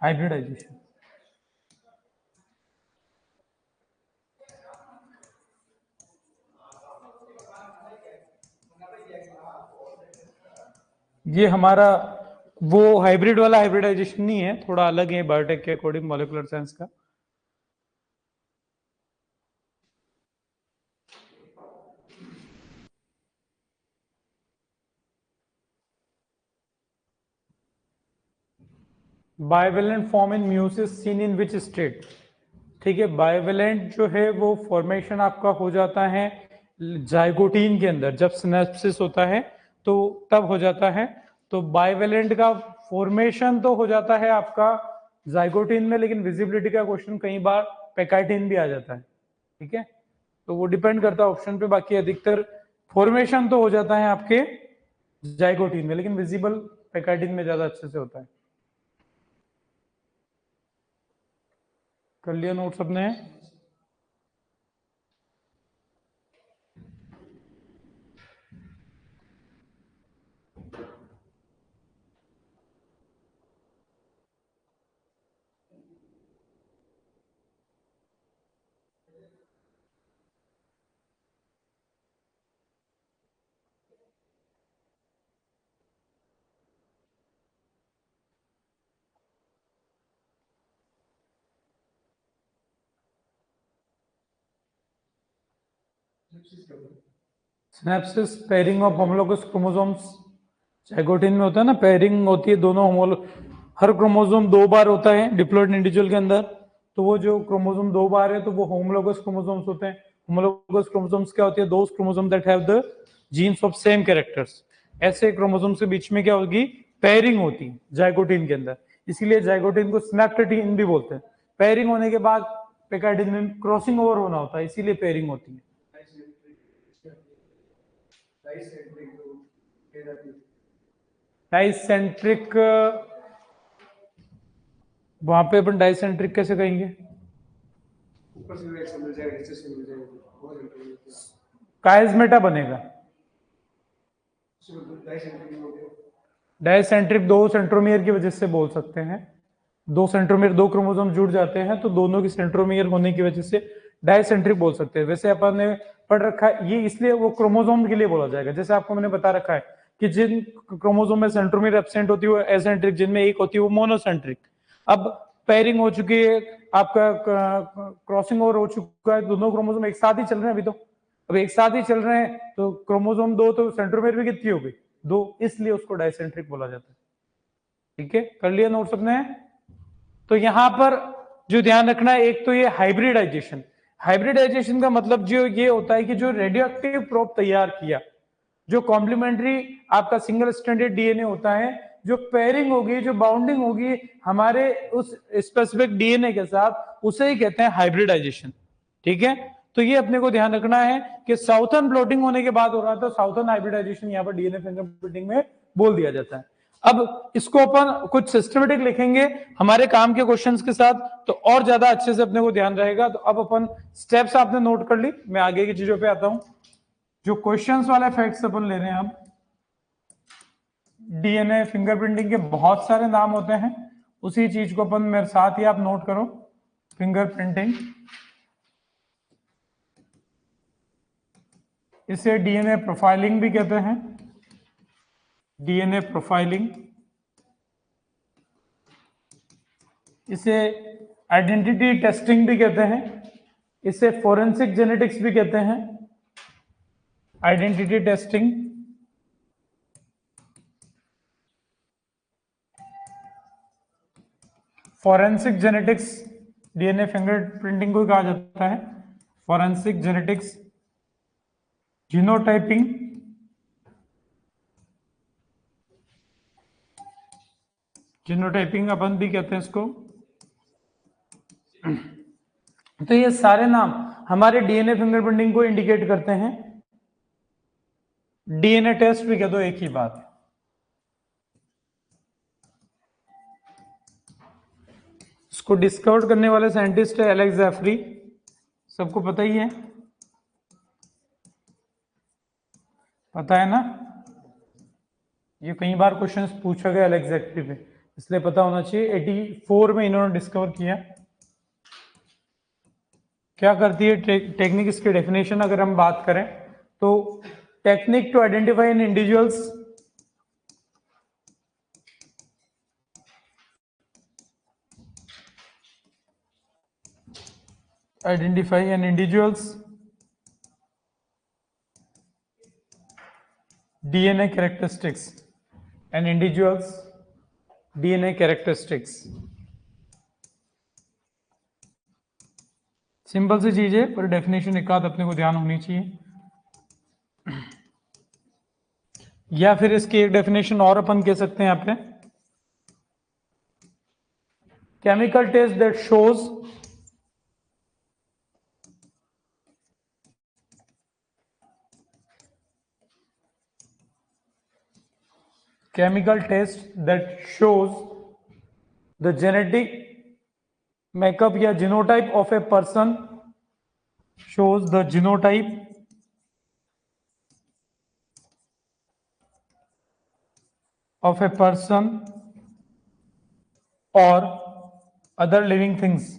S1: हाइब्रिडाइजेशन ये हमारा वो हाइब्रिड वाला हाइब्रिडाइजेशन नहीं है, थोड़ा अलग है बायोटेक के अकॉर्डिंग मॉलिक्यूलर साइंस का। Bivalent form in meiosis seen in which state? ठीक है, बायोवेलेंट जो है वो फॉर्मेशन आपका हो जाता है जाइगोटीन के अंदर, जब सिनेप्सिस होता है तो तब हो जाता है। तो बायोवेलेंट का फॉर्मेशन तो हो जाता है आपका जाइगोटीन में, लेकिन विजिबिलिटी का क्वेश्चन कई बार पेकाइटिन भी आ जाता है। ठीक है, तो वो डिपेंड करता है ऑप्शन पे। बाकी अधिकतर फॉर्मेशन तो हो जाता है आपके जाइगोटीन में, लेकिन विजिबल पेकाइटिन में ज्यादा अच्छे से होता है। कर लिया नोट सबने? Synapses pairing of homologous chromosomes. Zygotene में होता है ना, पेयरिंग होती है दोनों हर क्रोमोसोम 2 बार होता है डिप्लॉइड इंडिविजुअल के अंदर। तो वो जो क्रोमोसोम 2 बार है तो वो होमोलोगस क्रोमोसोम्स होते हैं। होमोलोगस क्रोमोसोम्स क्या होती है? Those chromosome that have the genes of same characters. ऐसे क्रोमोसोम्स के बीच में क्या होगी? पेयरिंग होती है जाइगोटीन के अंदर, इसीलिए जाइगोटीन को स्नैप्टेटीन भी बोलते हैं। पेयरिंग होने के बाद पेकाइटिन में क्रॉसिंग ओवर होना होता है, इसीलिए पेयरिंग होती है। डाइसेंट्रिक, वहां पे अपन डाइसेंट्रिक कैसे कहेंगे? कायस्मेटा बनेगा। डाइसेंट्रिक 2 सेंट्रोमियर की वजह से बोल सकते हैं। 2 सेंट्रोमियर, 2 क्रोमोसोम जुड़ जाते हैं तो दोनों की सेंट्रोमियर होने की वजह से डाइसेंट्रिक बोल सकते हैं। वैसे अपन ने पढ़ रखा है ये, इसलिए वो क्रोमोसोम के लिए बोला जाएगा। जैसे आपको मैंने बता रखा है कि जिन क्रोमोसोम में सेंट्रोमियर एब्सेंट होती है वो एसेंट्रिक, जिनमें एक होती है वो मोनोसेंट्रिक। अब पेयरिंग हो चुकी है, आपका क्रॉसिंग ओवर हो चुका है, दोनों क्रोमोसोम एक साथ ही चल रहे हैं अभी तो। अब एक साथ ही चल रहे हैं तो क्रोमोसोम 2 तो सेंट्रोमियर भी कितनी हो गई? 2, इसलिए उसको डाइसेंट्रिक बोला जाता है। ठीक है, कर लिया नोट सबने? तो यहां पर जो ध्यान रखना है, एक तो ये हाइब्रिडाइजेशन। हाइब्रिडाइजेशन का मतलब जो ये होता है कि जो रेडियो एक्टिव प्रोब तैयार किया, जो कॉम्प्लीमेंट्री आपका सिंगल स्ट्रैंडेड डीएनए होता है, जो पेयरिंग होगी, जो बाउंडिंग होगी हमारे उस स्पेसिफिक डीएनए के साथ, उसे ही कहते हैं हाइब्रिडाइजेशन। ठीक है, तो ये अपने को ध्यान रखना है कि साउथर्न प्लॉटिंग होने के बाद हो रहा है, तो साउथर्न हाइब्रिडाइजेशन यहाँ पर डीएनए फिंगरप्रिंटिंग में बोल दिया जाता है। अब इसको अपन कुछ सिस्टमेटिक लिखेंगे हमारे काम के क्वेश्चंस के साथ, तो और ज्यादा अच्छे से अपने को ध्यान रहेगा। तो अब अपन स्टेप्स आपने नोट कर ली, मैं आगे की चीजों पे आता हूं। जो क्वेश्चंस वाले फैक्ट्स अपन ले रहे हैं अब, डीएनए फिंगरप्रिंटिंग के बहुत सारे नाम होते हैं, उसी चीज को अपन मेरे साथ ही आप नोट करो। फिंगरप्रिंटिंग, इसे डीएनए प्रोफाइलिंग भी कहते हैं। डीएनए प्रोफाइलिंग, इसे आइडेंटिटी टेस्टिंग भी कहते हैं, इसे फोरेंसिक जेनेटिक्स भी कहते हैं। Identity testing, forensic genetics, DNA fingerprinting को कहा जाता है फॉरेंसिक जेनेटिक्स। जीनोटाइपिंग, जीनोटाइपिंग अपन भी कहते हैं इसको। तो ये सारे नाम हमारे डीएनए फिंगरप्रिंटिंग को इंडिकेट करते हैं। डीएनए टेस्ट भी कह दो, एक ही बात है। इसको डिस्कवर करने वाले साइंटिस्ट है एलेक्स जेफरी, सबको पता ही है, पता है ना, ये कई बार क्वेश्चंस पूछा गया एलेक्स जेफरी पे, इसलिए पता होना चाहिए। 84 में इन्होंने डिस्कवर किया। क्या करती है टेक्निक, इसकी डेफिनेशन अगर हम बात करें तो technique to identify an individuals, identify an individual's DNA characteristics, an individual's DNA characteristics। Simple सी चीज है, पर डेफिनेशन एक आध अपने को ध्यान होनी चाहिए। या फिर इसकी एक डेफिनेशन और अपन कह सकते हैं यहाँ पे, chemical test that shows chemical test that shows the genetic makeup या genotype of a person, shows the genotype of a person or other living things।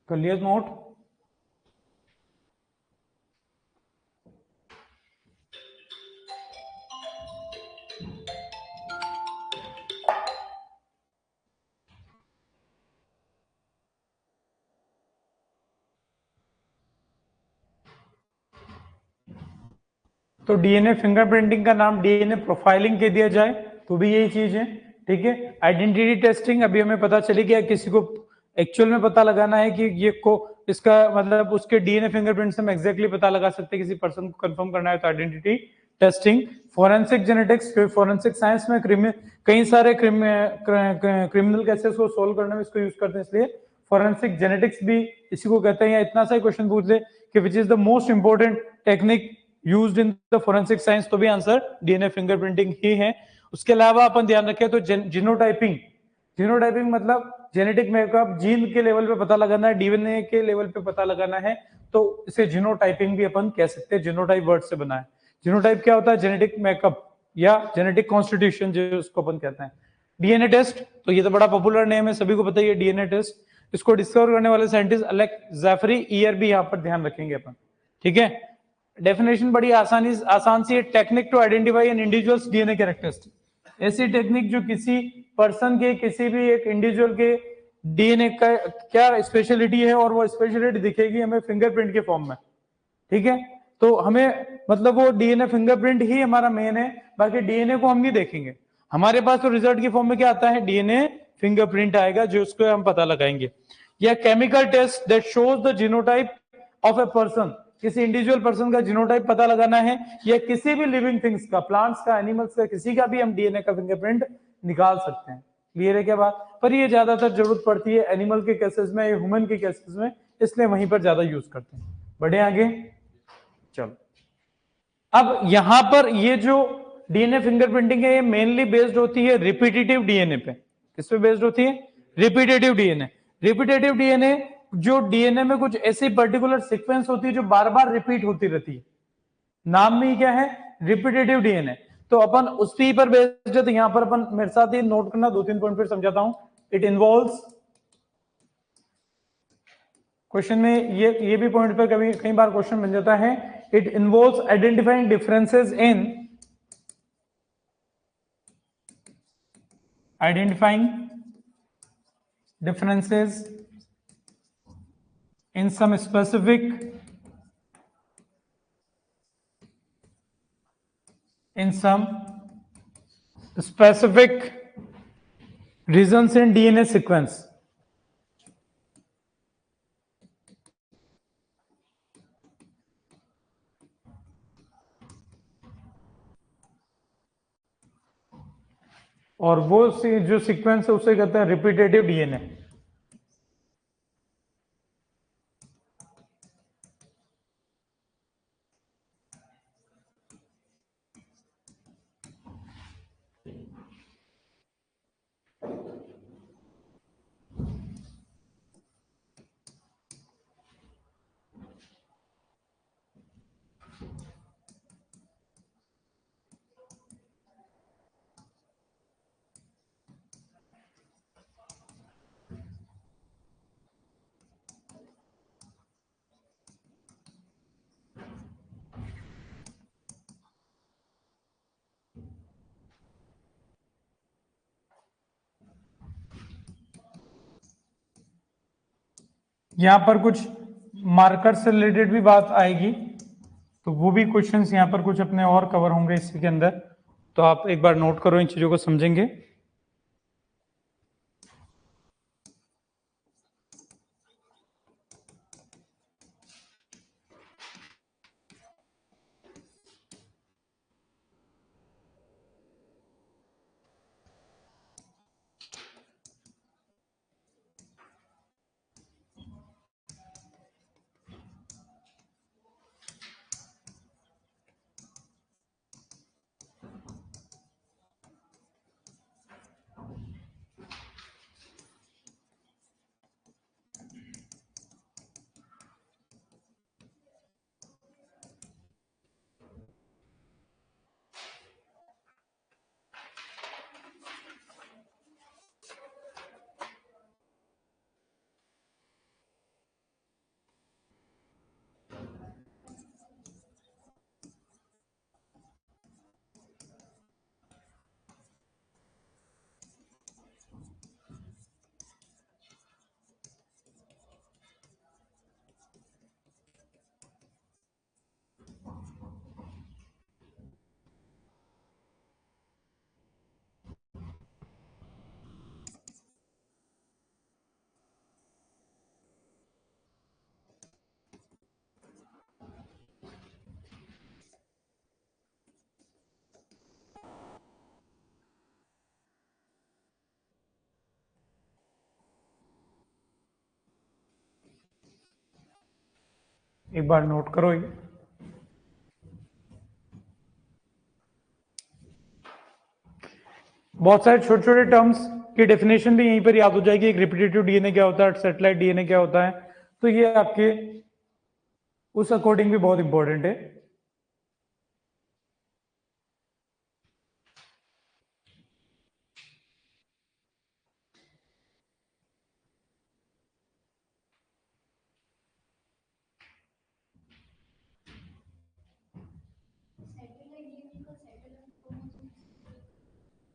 S1: कर लिया नोट? तो डीएनए फिंगरप्रिंटिंग का नाम डीएनए प्रोफाइलिंग कह दिया जाए तो भी यही चीज है, ठीक है। आइडेंटिटी टेस्टिंग, अभी हमें पता चली कि किसी को एक्चुअल में पता लगाना है कि ये को इसका मतलब उसके डीएनए फिंगरप्रिंट से हम एग्जैक्टली पता लगा सकते हैं, किसी पर्सन को कंफर्म करना है तो identity testing. Forensic genetics, forensic science में कई सारे क्रिमिनल केसेस को सोल्व करने में इसको यूज करते हैं, इसलिए फॉरेंसिक जेनेटिक्स भी इसी को कहते हैं। या इतना सा क्वेश्चन पूछ ले कि which is the most important technique used in the forensic science, तो भी आंसर डीएनए फिंगरप्रिंटिंग ही है। उसके अलावा अपन ध्यान रखें तो जीनोटाइपिंग, जीनोटाइपिंग मतलब जेनेटिक मेकअप, जीन के लेवल पे पता लगाना है, डीएनए के लेवल पे पता लगाना है, तो इसे जीनोटाइपिंग भी अपन कह सकते हैं। जीनोटाइप वर्ड से बना है। जीनोटाइप क्या होता है? जेनेटिक मेकअप या जेनेटिक कॉन्स्टिट्यूशन जो उसको अपन कहते हैं। डीएनए टेस्ट, तो ये तो बड़ा पॉपुलर नेम है, सभी को पता ही है डीएनए टेस्ट। इसको डिस्कवर करने वाले साइंटिस्ट एलेक्स जेफरी, ईयर भी यहाँ पर ध्यान रखेंगे अपन, ठीक है। डेफिनेशन बड़ी आसान सी है, technique to identify an individual's DNA characteristic, ऐसी टेक्निक जो किसी पर्सन के, किसी भी एक इंडिविजुअल के डीएनए का क्या स्पेशलिटी है और वो स्पेशलिटी दिखेगी हमें फिंगरप्रिंट के फॉर्म में, ठीक है। तो हमें मतलब वो डीएनए फिंगरप्रिंट ही हमारा मेन है, बाकी डीएनए को हम नहीं देखेंगे, हमारे पास तो रिजल्ट के फॉर्म में क्या आता है? डीएनए फिंगरप्रिंट आएगा जो उसको हम पता लगाएंगे। या chemical test that shows the genotype of a person, किसी इंडिविजुअल पर्सन का जीनोटाइप पता लगाना है, या किसी भी लिविंग थिंग्स का, प्लांट्स का, एनिमल्स का, किसी का भी हम डीएनए का फिंगरप्रिंट निकाल सकते हैं। क्लियर है क्या बात? पर ये ज्यादातर जरूरत पड़ती है एनिमल के केसेस में या ह्यूमन के केसेस में, इसलिए वहीं पर ज्यादा यूज करते हैं। बढ़े आगे, चलो। अब यहां पर ये जो डीएनए फिंगरप्रिंटिंग है, ये मेनली बेस्ड होती है रिपीटेटिव डीएनए पे। किस पे बेस्ड होती है? Repetitive DNA. रिपीटेटिव डीएनए, जो डीएनए में कुछ ऐसी पर्टिकुलर सीक्वेंस होती है जो बार बार रिपीट होती रहती है, नाम में क्या है? Repetitive DNA. तो अपन उस पर बेस्ड है। तो यहां पर अपन मेरे साथ ही नोट करना, 2-3 पॉइंट फिर समझाता हूं। इट इन्वॉल्व्स, क्वेश्चन में ये भी पॉइंट पर कभी कई बार क्वेश्चन बन जाता है। It involves identifying differences in some specific regions in DNA sequence. और वो जो सीक्वेंस है उसे कहते हैं रिपीटेटिव डीएनए। यहां पर कुछ मार्कर से रिलेटेड भी बात आएगी, तो वो भी क्वेश्चंस यहां पर कुछ अपने और कवर होंगे इसी के अंदर। तो आप एक बार नोट करो, इन चीजों को समझेंगे। एक बार नोट करो ये। बहुत सारे छोटे छोटे टर्म्स की डेफिनेशन भी यहीं पर याद हो जाएगी। एक रिपीटेटिव डीएनए क्या होता है, सैटेलाइट डीएनए क्या होता है, तो ये आपके उस अकॉर्डिंग भी बहुत इंपॉर्टेंट है।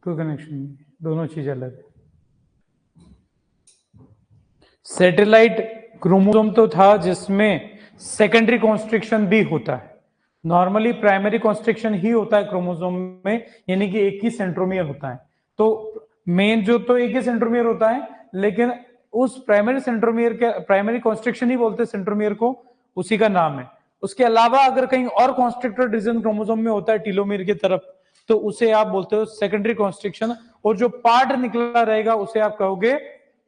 S1: कोई कनेक्शन नहीं, दोनों चीज अलग है। सैटेलाइट क्रोमोसोम तो था जिसमें सेकेंडरी कॉन्स्ट्रिक्शन भी होता है। नॉर्मली प्राइमरी कॉन्स्ट्रिक्शन ही होता है क्रोमोसोम में, यानी कि एक ही सेंट्रोमियर होता है। तो मेन जो तो एक ही सेंट्रोमियर होता है, लेकिन उस प्राइमरी सेंट्रोमियर के प्राइमरी कॉन्स्ट्रिक्शन ही बोलते हैं सेंट्रोमियर को, उसी का नाम है। उसके अलावा अगर कहीं और कॉन्स्ट्रिक्टेड रीजन क्रोमोसोम में होता है टीलोमेर की तरफ, तो उसे आप बोलते हो सेकेंडरी कॉन्स्ट्रिक्शन, और जो पार्ट निकला रहेगा उसे आप कहोगे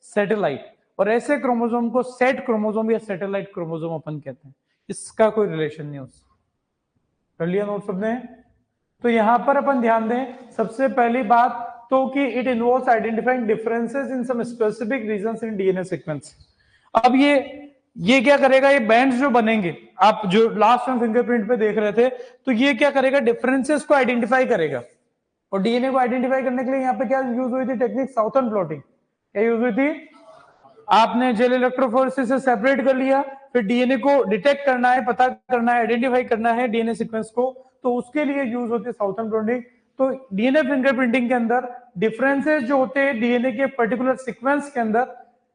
S1: सैटेलाइट। और ऐसे क्रोमोसोम को सेट क्रोमोसोम या सैटेलाइट क्रोमोसोम अपन कहते हैं। इसका कोई रिलेशन नहीं उससे। कर लिया नोट सबने? तो यहां पर अपन ध्यान दें सबसे पहली बात तो कि it involves identifying differences in some specific regions in DNA sequence. अब ये क्या करेगा, ये बैंड्स जो बनेंगे, आप जो लास्ट में फिंगरप्रिंट पे देख रहे थे, तो ये क्या करेगा, डिफरेंसेस को आइडेंटिफाई करेगा। और डीएनए को आइडेंटिफाई करने के लिए यहाँ पे क्या यूज हुई थी टेक्निक, साउथर्न प्लॉटिंग। क्या यूज हुई थी? आपने जेल इलेक्ट्रोफोरेसिस से सेपरेट कर लिया, फिर डीएनए को डिटेक्ट करना है, पता करना है, आइडेंटिफाई करना है डीएनए सीक्वेंस को, तो उसके लिए यूज होती है साउथर्न प्लॉटिंग। तो डीएनए फिंगरप्रिंटिंग के अंदर डिफरेंसेस जो होते हैं डीएनए के पर्टिकुलर सीक्वेंस के अंदर,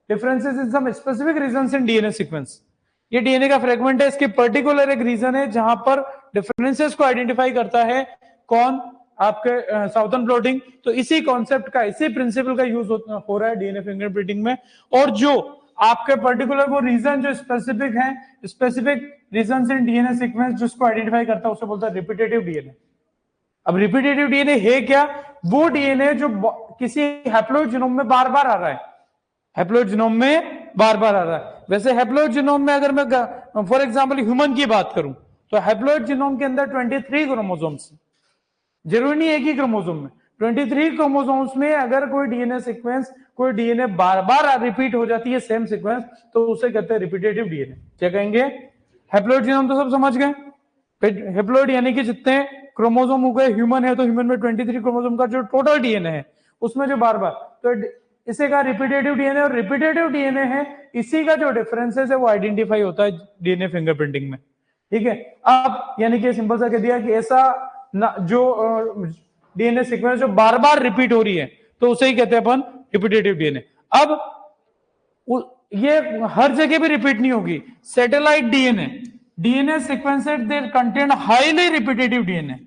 S1: differences in some specific regions in DNA sequence. ये डीएनए का फ्रेगमेंट है, इसके पर्टिकुलर एक रीजन है जहां पर डिफरेंसेस को आइडेंटिफाई करता है कौन, आपके साउथर्न प्लॉटिंग। तो इसी कॉन्सेप्ट का, इसी प्रिंसिपल का यूज हो रहा है डीएनए फिंगरप्रिंटिंग में। और जो आपके पर्टिकुलर वो रीजन जो स्पेसिफिक है, specific region in DNA sequence जिसको आइडेंटिफाई करता है उसे बोलता है रिपीटेटिव डीएनए। अब रिपीटेटिव डीएनए है क्या? वो डीएनए जो किसी हैप्लॉइड जीनोम में बार बार आ रहा है, हैप्लॉइड जीनोम में बार बार आ रहा है। वैसे हैप्लॉइड जीनोम में अगर मैं फॉर एग्जांपल ह्यूमन की बात करूं, तो हैप्लॉइड जीनोम के अंदर 23 क्रोमोसोम्स, जरूरी नहीं है कि क्रोमोसोम में 23 क्रोमोसोम्स में अगर कोई डीएनए सीक्वेंस, कोई डीएनए बार बार रिपीट हो जाती है सेम सीक्वेंस, तो उसे कहते हैं रिपीटेटिव डीएनए। क्या कहेंगे? हैप्लॉइड जीनोम तो सब समझ गए। हैप्लॉइड यानी कि जितने क्रोमोसोम हो गए, ह्यूमन है तो ह्यूमन में 23 क्रोमोसोम का जो टोटल डीएनए है उसमें जो बार बार, तो इसे कहा रिपीटेटिव डीएनए। और रिपीटेटिव डीएनए है, इसी का जो डिफरेंसेस है वो आइडेंटिफाई होता है डीएनए फिंगरप्रिंटिंग में। ठीक है, अब यानी कि सिंपल सा कह दिया कि ऐसा जो डीएनए सीक्वेंस जो बार बार रिपीट हो रही है तो उसे ही कहते हैं अपन रिपीटेटिव डीएनए। अब ये हर जगह भी रिपीट नहीं होगी। Satellite DNA sequences they contain highly repetitive DNA.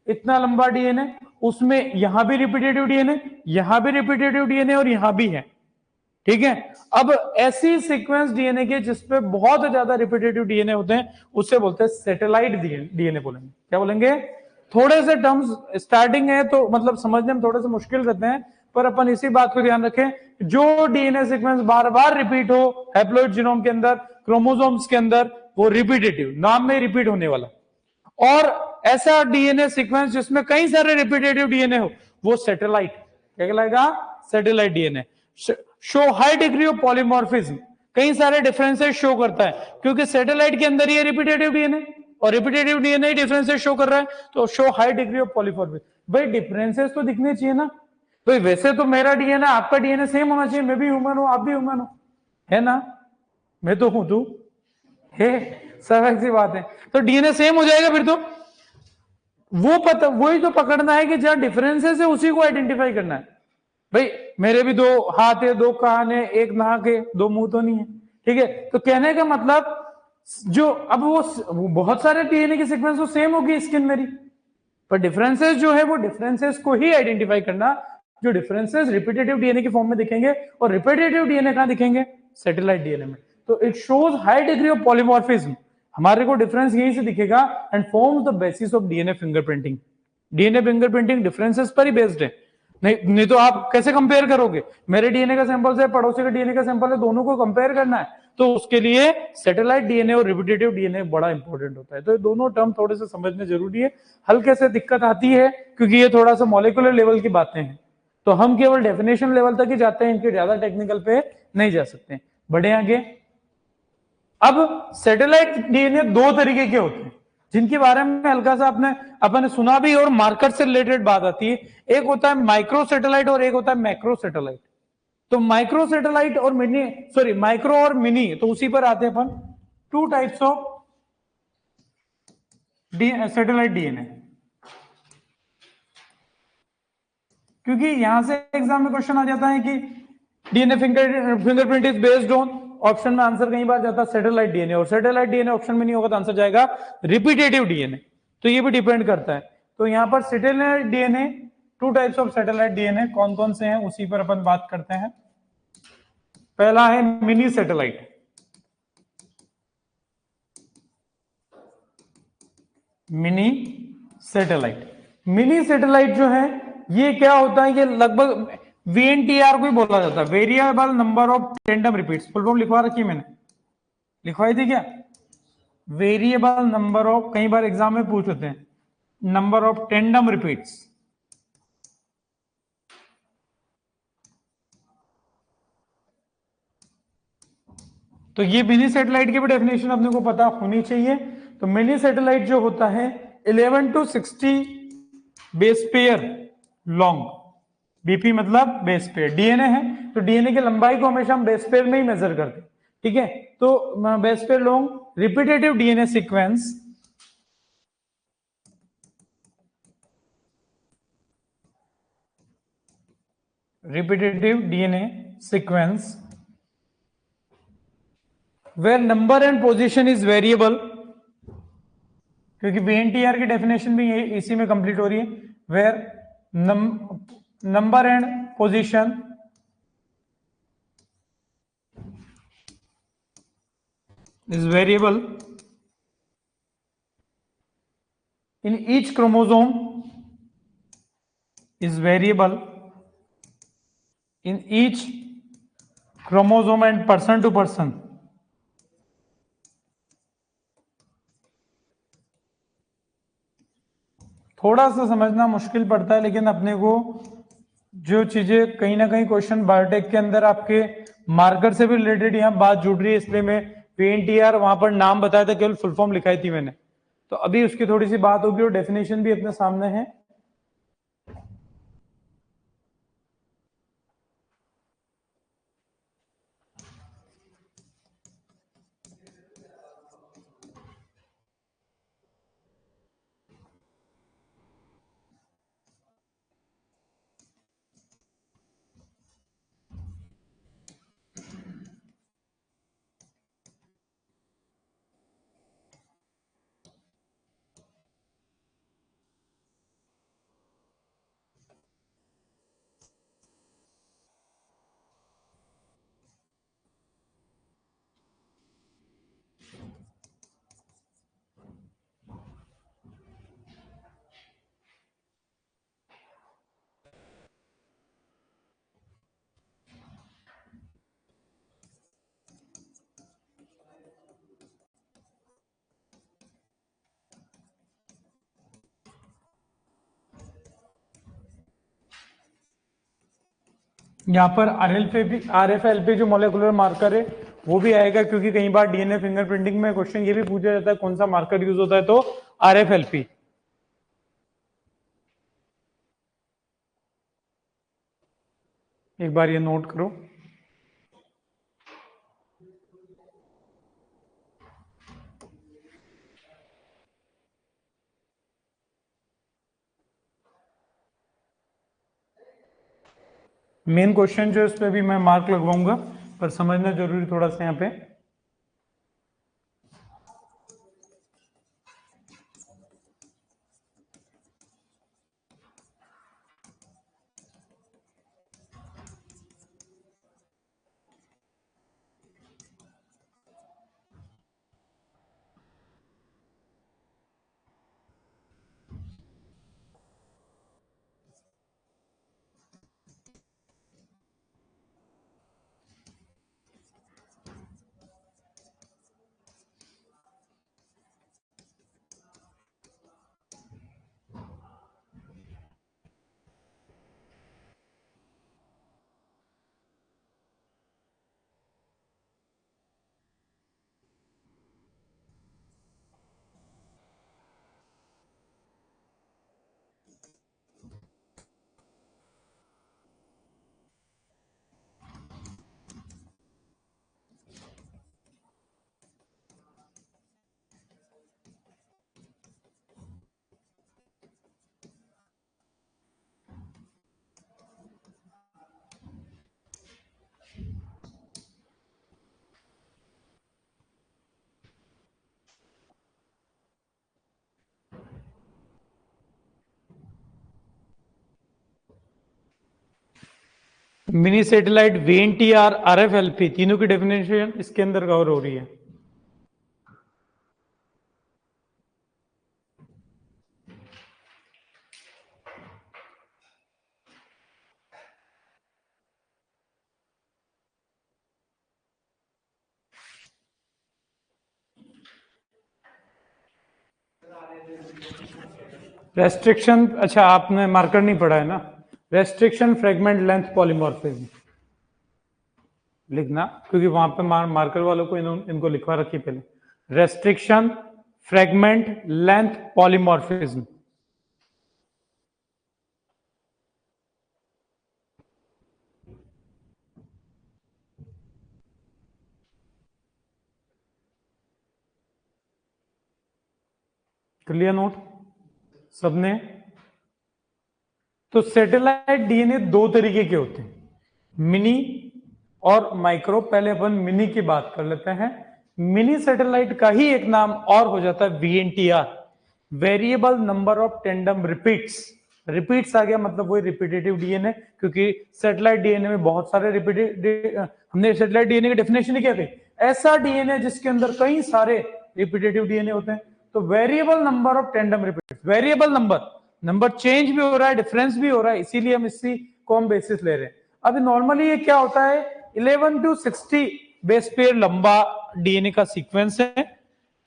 S1: इतना लंबा डीएनए, उसमें यहां भी रिपीटेटिव डीएनए, यहां भी रिपीटेटिव डीएनए और यहां भी है। ठीक है, अब ऐसी सीक्वेंस डीएनए के जिसपे बहुत ज्यादा रिपीटेटिव डीएनए होते हैं उसे बोलते हैं सैटेलाइट डीएनए बोलेंगे। क्या बोलेंगे? थोड़े से टर्म्स स्टार्टिंग है तो मतलब समझने में थोड़े से मुश्किल रहते हैं, पर अपन इसी बात को ध्यान रखें, जो डीएनए सीक्वेंस बार बार रिपीट हो हैप्लॉइड जीनोम के अंदर, क्रोमोसोम्स के अंदर, वो रिपीटेटिव, नाम में रिपीट होने वाला। और ऐसा डीएनए सीक्वेंस जिसमें कई सारे रिपीटेटिव डीएनए हो वो सैटेलाइट। क्या कहलाएगा? Satellite DNA. Show high degree of polymorphism, कई सारे डिफरेंसेस शो करता है, क्योंकि सैटेलाइट के अंदर ये रिपीटेटिव डीएनए और रिपीटेटिव डीएनए डिफरेंसेस शो कर रहा है, तो show high degree of polymorphism. भाई डिफरेंसेस तो दिखने चाहिए ना भाई, वैसे तो मेरा डीएनए आपका डीएनए सेम होना चाहिए, मैं भी ह्यूमन हूं, आप भी ह्यूमन हो, है ना? मैं तो हूं, तू है, सब ऐसी बात है। तो डीएनए सेम हो जाएगा फिर तो। वो पता, वही तो पकड़ना है कि जहां डिफरेंसेस है उसी को आइडेंटिफाई करना है। भाई मेरे भी 2 हाथ है, 2 कान है, 1 नाक है, 2 मुंह तो नहीं है। ठीक है, तो कहने का मतलब जो अब वो बहुत सारे डीएनए की सीक्वेंस तो सेम होगी स्किन मेरी, पर डिफरेंसेस जो है वो डिफरेंसेस को ही आइडेंटिफाई करना, जो डिफरेंसेस रिपीटेटिव डीएनए की फॉर्म में दिखेंगे, और रिपीटेटिव डीएनए कहां दिखेंगे? सैटेलाइट डीएनए में। तो it shows high degree of polymorphism, हमारे को डिफरेंस यहीं से दिखेगा, and forms the basis of DNA fingerprinting. DNA fingerprinting differences पर ही बेस्ड है, नहीं तो आप कैसे कंपेयर करोगे? मेरे डीएनए का सैंपल से पड़ोसी का डीएनए का सैंपल है, दोनों को कंपेयर करना है, तो उसके लिए सैटेलाइट डीएनए और रिपीटेटिव डीएनए बड़ा इंपॉर्टेंट होता है। तो ये दोनों टर्म थोड़े से समझने जरूरी है। हल्के से दिक्कत आती है क्योंकि ये थोड़ा सा मॉलिक्यूलर लेवल की बातें हैं, तो हम केवल डेफिनेशन लेवल तक ही जाते हैं, इनके ज्यादा टेक्निकल पे नहीं जा सकते। बढ़े आगे। अब सैटेलाइट डीएनए 2 तरीके के होते हैं जिनके बारे में हल्का सा अपने सुना भी, और मार्कर से रिलेटेड बात आती है। एक होता है माइक्रो सैटेलाइट और एक होता है मैक्रो सैटेलाइट। तो माइक्रो सैटेलाइट और मिनी, सॉरी माइक्रो और मिनी, तो उसी पर आते हैं अपन। 2 टाइप्स ऑफ सैटेलाइट डीएनए, क्योंकि यहां से एग्जाम में क्वेश्चन आ जाता है कि DNA fingerprint is based on, option में आंसर कई बार जाता है सैटेलाइट डीएनए, और सैटेलाइट डीएनए ऑप्शन में नहीं होगा तो आंसर जाएगा रिपीटेटिव डीएनए। तो ये भी डिपेंड करता है। तो यहां पर satellite DNA, 2 types of satellite DNA कौन कौन से हैं उसी पर अपन बात करते हैं। पहला है mini satellite. Mini satellite. Mini satellite जो है ये क्या होता है, ये लगभग वीएनटीआर को ही बोला जाता है, variable number of tandem repeats. Full form लिखवा रखी है मैंने, लिखवाई थी क्या? वेरिएबल नंबर ऑफ, कई बार एग्जाम में पूछ होते हैं, नंबर ऑफ टेंडम रिपीट्स। तो ये मिनी सैटेलाइट की भी डेफिनेशन अपने को पता होनी चाहिए। तो मिनी सैटेलाइट जो होता है 11 to 60 base pair long, BP मतलब बेस पेयर, डीएनए है तो डीएनए की लंबाई को हमेशा हम बेस पेयर में ही मेजर करते हैं, ठीक है। तो base pair long repetitive DNA sequence, repetitive DNA sequence where number and position is variable, क्योंकि वीएनटीआर की डेफिनेशन भी इसी में कंप्लीट हो रही है, where number and position is variable in each chromosome, is variable in each chromosome and person to person। थोड़ा सा समझना मुश्किल पड़ता है, लेकिन अपने को जो चीजें कहीं ना कहीं क्वेश्चन बायोटेक के अंदर आपके मार्कर से भी रिलेटेड यहाँ बात जुड़ रही है, इसलिए मैं वीएनटीआर वहां पर नाम बताया था, केवल फुल फॉर्म लिखाई थी मैंने। तो अभी उसकी थोड़ी सी बात होगी और डेफिनेशन भी अपने सामने है। यहाँ पर आरएफएलपी जो मोलेकुलर मार्कर है वो भी आएगा, क्योंकि कई बार डीएनए फिंगरप्रिंटिंग में क्वेश्चन ये भी पूछा जाता है कौन सा मार्कर यूज होता है, तो आरएफएलपी। एक बार ये नोट करो। मेन क्वेश्चन जो है उस पर भी मैं मार्क लगवाऊंगा, पर समझना जरूरी थोड़ा सा यहाँ पे। मिनी सैटेलाइट, वीएनटीआर, आरएफएलपी तीनों की डेफिनेशन इसके अंदर कवर हो रही है। रेस्ट्रिक्शन, अच्छा आपने मार्कर नहीं पढ़ा है ना, रेस्ट्रिक्शन फ्रेगमेंट लेंथ पॉलीमॉर्फिज्म लिखना, क्योंकि वहां पे मार्कर वालों को इनको लिखवा रखी पहले, रेस्ट्रिक्शन फ्रेगमेंट लेंथ पॉलीमॉर्फिज्म। कर लिया नोट सबने? तो सैटेलाइट डीएनए दो तरीके के होते हैं, मिनी और माइक्रो। पहले अपन मिनी की बात कर लेते हैं। मिनी सैटेलाइट का ही एक नाम और हो जाता है VNTR, variable number of tandem repeats. Repeats आ गया मतलब वही रिपीटेटिव डीएनए, क्योंकि सैटेलाइट डीएनए में बहुत सारे हमने सैटेलाइट डीएनए की डेफिनेशन ही क्या कही, ऐसा डीएनए जिसके अंदर कई सारे रिपीटेटिव डीएनए होते हैं। तो variable number of tandem repeats, variable number change भी हो रहा है, डिफरेंस भी हो रहा है, इसीलिए हम इसी को हम बेसिस ले रहे हैं। अभी नॉर्मली ये क्या होता है, 11 to 60 बेस पेयर लंबा डीएनए का सीक्वेंस है,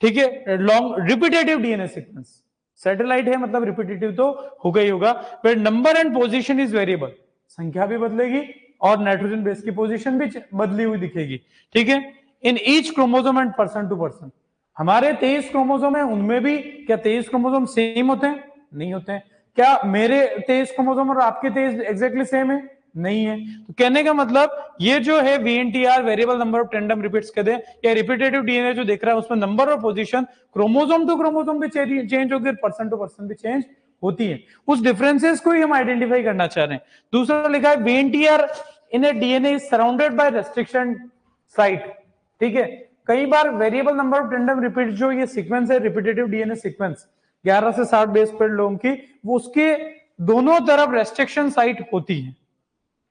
S1: ठीक है, long repetitive DNA sequence. Satellite है मतलब रिपीटेटिव तो हो गई होगा, but number and position is variable, संख्या भी बदलेगी और नाइट्रोजन बेस की पोजीशन भी बदली हुई दिखेगी, ठीक है, in each chromosome and person to person. हमारे 23 क्रोमोसोम है, उनमें भी क्या 23 क्रोमोसोम सेम होते हैं? नहीं होते हैं। क्या मेरे 23 क्रोमोसोम और आपके 23 एग्जैक्टली सेम है? नहीं है। तो कहने का मतलब ये जो है VNTR, variable number of tandem repeats कहते हैं, या रिपीटेटिव डीएनए जो देख रहा है उसमें नंबर और पोजीशन क्रोमोसोम टू क्रोमोसोम भी चेंज होगी, पर्सन टू पर्सन भी चेंज होती है। उस डिफरेंसेस को ही हम आइडेंटिफाई करना चाह रहे हैं। दूसरा लिखा है VNTR in a DNA is surrounded by restriction site, ठीक है। कई बार variable number of tandem repeat जो ये सीक्वेंस है, रिपीटेटिव डीएनए सीक्वेंस 11 से 60 बेस पेयर लोगों की, वो उसके दोनों तरफ रेस्ट्रिक्शन साइट होती है,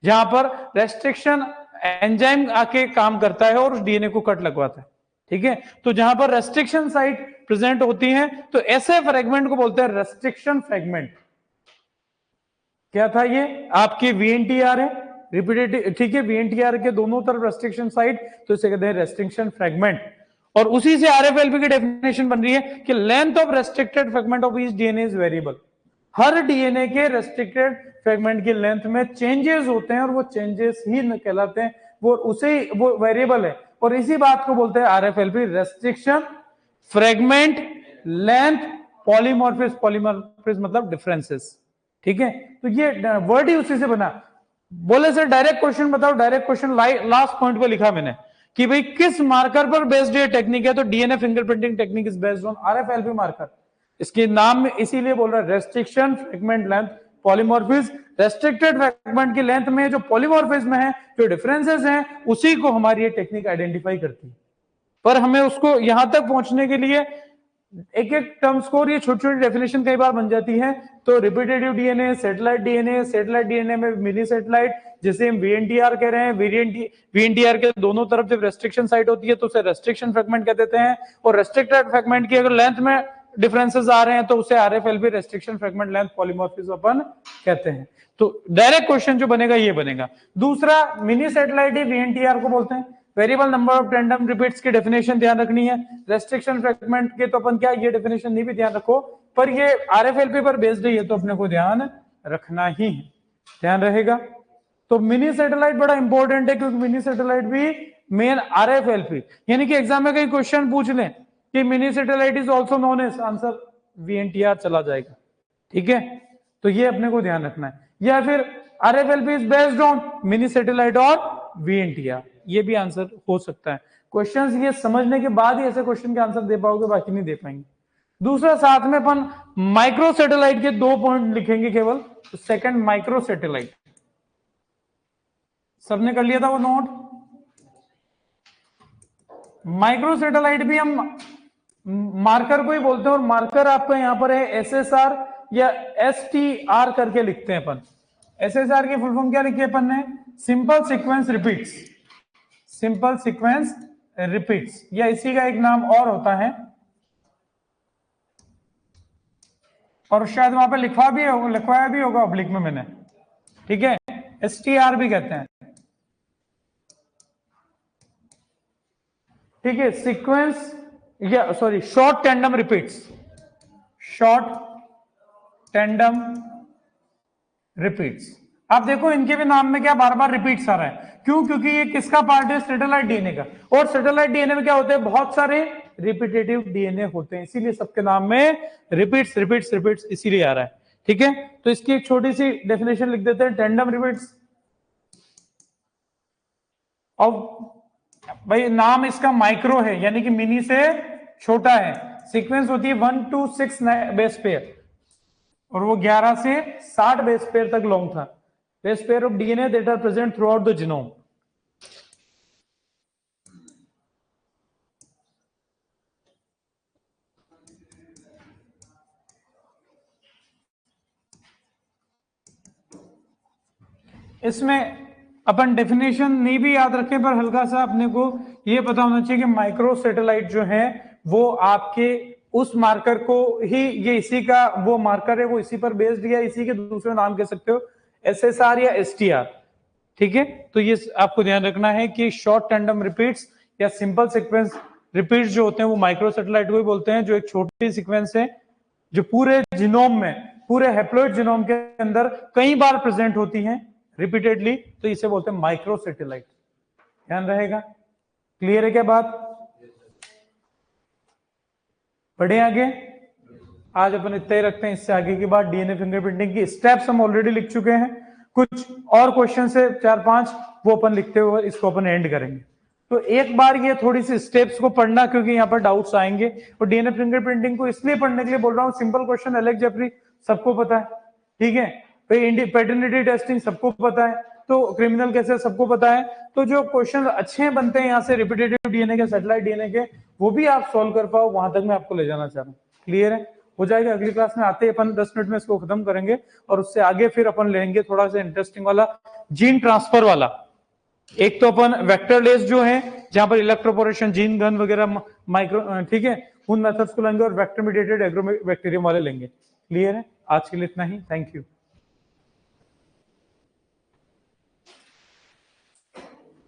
S1: जहां पर रेस्ट्रिक्शन एंजाइम आके काम करता है और उस डीएनए को कट लगवाता है, ठीक है। तो जहां पर रेस्ट्रिक्शन साइट प्रेजेंट होती हैं, तो ऐसे फ्रेगमेंट को बोलते हैं रेस्ट्रिक्शन फ्रेगमेंट। क्या था ये? आपके VNTR है, रिपीटेटिव, ठीक है, VNTR के दोनों तरफ रेस्ट्रिक्शन साइट, तो इसे कहते हैं रेस्ट्रिक्शन फ्रेगमेंट। और उसी से RFLP की डेफिनेशन बन रही है कि length of restricted fragment of each DNA is variable. Her DNA के रेस्ट्रिक्टेड फ्रेगमेंट की लेंथ में चेंजेस होते हैं और वो चेंजेस ही कहलाते हैं, वो वेरिएबल है। और इसी बात को बोलते हैं RFLP, restriction fragment length polymorphism. Polymorphism मतलब डिफरेंसेस, ठीक है। तो ये वर्ड ही उसी से बना। बोले सर डायरेक्ट क्वेश्चन बताओ, डायरेक्ट क्वेश्चन लास्ट पॉइंट पे लिखा मैंने कि भाई किस मार्कर पर बेस्ड ये टेक्निक है, तो DNA fingerprinting technique is based on RFLP marker. इसके नाम में इसीलिए बोल रहा है restriction fragment length polymorphism. Restricted fragment की लेंथ में जो पॉलीमॉर्फिज्म है, जो डिफरेंसेस हैं, उसी को हमारी ये टेक्निक आइडेंटिफाई करती है। पर हमें उसको यहां तक पहुंचने के लिए एक एक टर्म्स को, ये छोटी छोटी डेफिनेशन कई बार बन जाती है। तो repetitive DNA, satellite DNA, satellite DNA में मिनी सैटेलाइट, जिसे हम VNTR कह रहे हैं, VNTR के दोनों तरफ जब रेस्ट्रिक्शन साइट होती है तो उसे रेस्ट्रिक्शन फ्रेगमेंट कह देते हैं। और रेस्ट्रिक्टेड फ्रेगमेंट की अगर लेंथ में डिफरेंसेस आ रहे हैं तो उसे RFLP, restriction fragment length polymorphism अपन कहते हैं। तो डायरेक्ट क्वेश्चन जो बनेगा ये बनेगा। दूसरा, मिनी सैटेलाइट ही VNTR को बोलते हैं। Variable number of tandem repeats की डेफिनेशन ध्यान रखनी है। रेस्ट्रिक्शन फ्रेगमेंट के तो अपन क्या, ये डेफिनेशन नहीं भी ध्यान रखो, पर ये RFLP पर बेस्ड है, तो अपने को ध्यान रखना ही है, ध्यान रहेगा। तो मिनी सैटेलाइट बड़ा इंपॉर्टेंट है, क्योंकि मिनी सैटेलाइट भी मेन RFLP, यानी कि एग्जाम में कई क्वेश्चन पूछ लें कि minisatellite is also known as, answer VNTR चला जाएगा, ठीक है। तो ये अपने को ध्यान रखना है। या फिर RFLP is based on mini satellite और VNTR, ये भी आंसर हो सकता है। क्वेश्चंस ये समझने के बाद ही ऐसे क्वेश्चन के आंसर दे पाओगे, बाकी नहीं दे पाएंगे। दूसरा, साथ में अपन माइक्रो सैटेलाइट के 2 पॉइंट लिखेंगे केवल। तो सेकंड, माइक्रो सैटेलाइट, सबने कर लिया था वो नोट? माइक्रो सैटेलाइट भी हम मार्कर को ही बोलते हैं, और मार्कर आपका यहां पर है SSR या STR करके लिखते हैं अपन। SSR की फुल फॉर्म क्या लिखी है अपन ने? Simple sequence repeats, simple sequence repeats, या इसी का एक नाम और होता है, और शायद वहां पे लिखवाया भी होगा ऑब्लिक में मैंने, ठीक है। STR भी कहते हैं, ठीक है, सीक्वेंस या sorry short tandem repeats. Short tandem repeats. आप देखो इनके भी नाम में क्या बार बार रिपीट्स आ रहा है, क्यों? क्योंकि ये किसका पार्ट है? सेटेलाइट डीएनए का। और सेटेलाइट डीएनए में क्या होते हैं? बहुत सारे रिपीटेटिव डीएनए होते हैं, इसीलिए सबके नाम में रिपीट्स रिपीट्स रिपीट्स इसीलिए आ रहा है। ठीक है, तो इसकी एक छोटी सी डेफिनेशन लिख देते हैं, टेंडम रिपीट्स। और भाई नाम इसका माइक्रो है, यानी कि मिनी से छोटा है। सीक्वेंस होती है 1 to 6 बेस पेयर, और वो 11 से 60 बेस पेयर तक लॉन्ग था। Base pair of DNA that are present throughout the genome. इसमें अपन डेफिनेशन नहीं भी याद रखें, पर हल्का सा अपने को ये पता होना चाहिए कि माइक्रो सैटेलाइट जो है वो आपके उस मार्कर को ही, ये इसी का वो मार्कर है, वो इसी पर बेस्ड या इसी के दूसरे नाम कह सकते हो, एसएसआर या एसटीआर। ठीक है, तो ये आपको ध्यान रखना है कि शॉर्ट टेंडम रिपीट्स या सिंपल सीक्वेंस रिपीट्स जो होते हैं वो माइक्रो सैटेलाइट को ही बोलते हैं, जो एक छोटी सीक्वेंस है जो पूरे जीनोम में, पूरे हैप्लॉइड जीनोम के अंदर कई बार प्रेजेंट होती हैं रिपीटेडली, तो इसे बोलते हैं माइक्रो सैटेलाइट। ध्यान रहेगा। क्लियर है क्या बात? बढ़े आगे। आज अपन इतना ही रखते हैं, इससे आगे की बात डीएनए फिंगरप्रिंटिंग की स्टेप्स हम ऑलरेडी लिख चुके हैं, कुछ और क्वेश्चन है 4-5 वो अपन लिखते हुए इसको अपन एंड करेंगे। तो एक बार ये थोड़ी सी स्टेप्स को पढ़ना, क्योंकि यहाँ पर डाउट्स आएंगे। और डीएनए फिंगरप्रिंटिंग को इसलिए पढ़ने के लिए बोल रहा हूँ, सिंपल क्वेश्चन एलेक्स जेफरी सबको पता है, ठीक है, पैटर्निटी टेस्टिंग सबको पता है, तो क्रिमिनल केसेस सबको पता है। तो जो क्वेश्चन अच्छे बनते हैं यहाँ से रिपीटेटिव डीएनए के, सैटेलाइट डीएनए के, वो भी आप सॉल्व कर पाओ, वहां तक मैं आपको ले जाना चाह रहा हूँ। क्लियर है? हो जाएगा। अगली क्लास में आते ही अपन 10 मिनट में इसको खत्म करेंगे, और उससे आगे फिर अपन लेंगे थोड़ा सा इंटरेस्टिंग वाला जीन ट्रांसफर वाला। एक तो अपन वेक्टर लेस जो है, जहां पर इलेक्ट्रोपोरेशन, जीन गन वगैरह, माइक्रो, ठीक है, उन मेथड्स को लेंगे, और वेक्टर मीडिएटेड एग्रोबैक्टीरियम वाले लेंगे। क्लियर है? आज के लिए इतना ही। Thank you.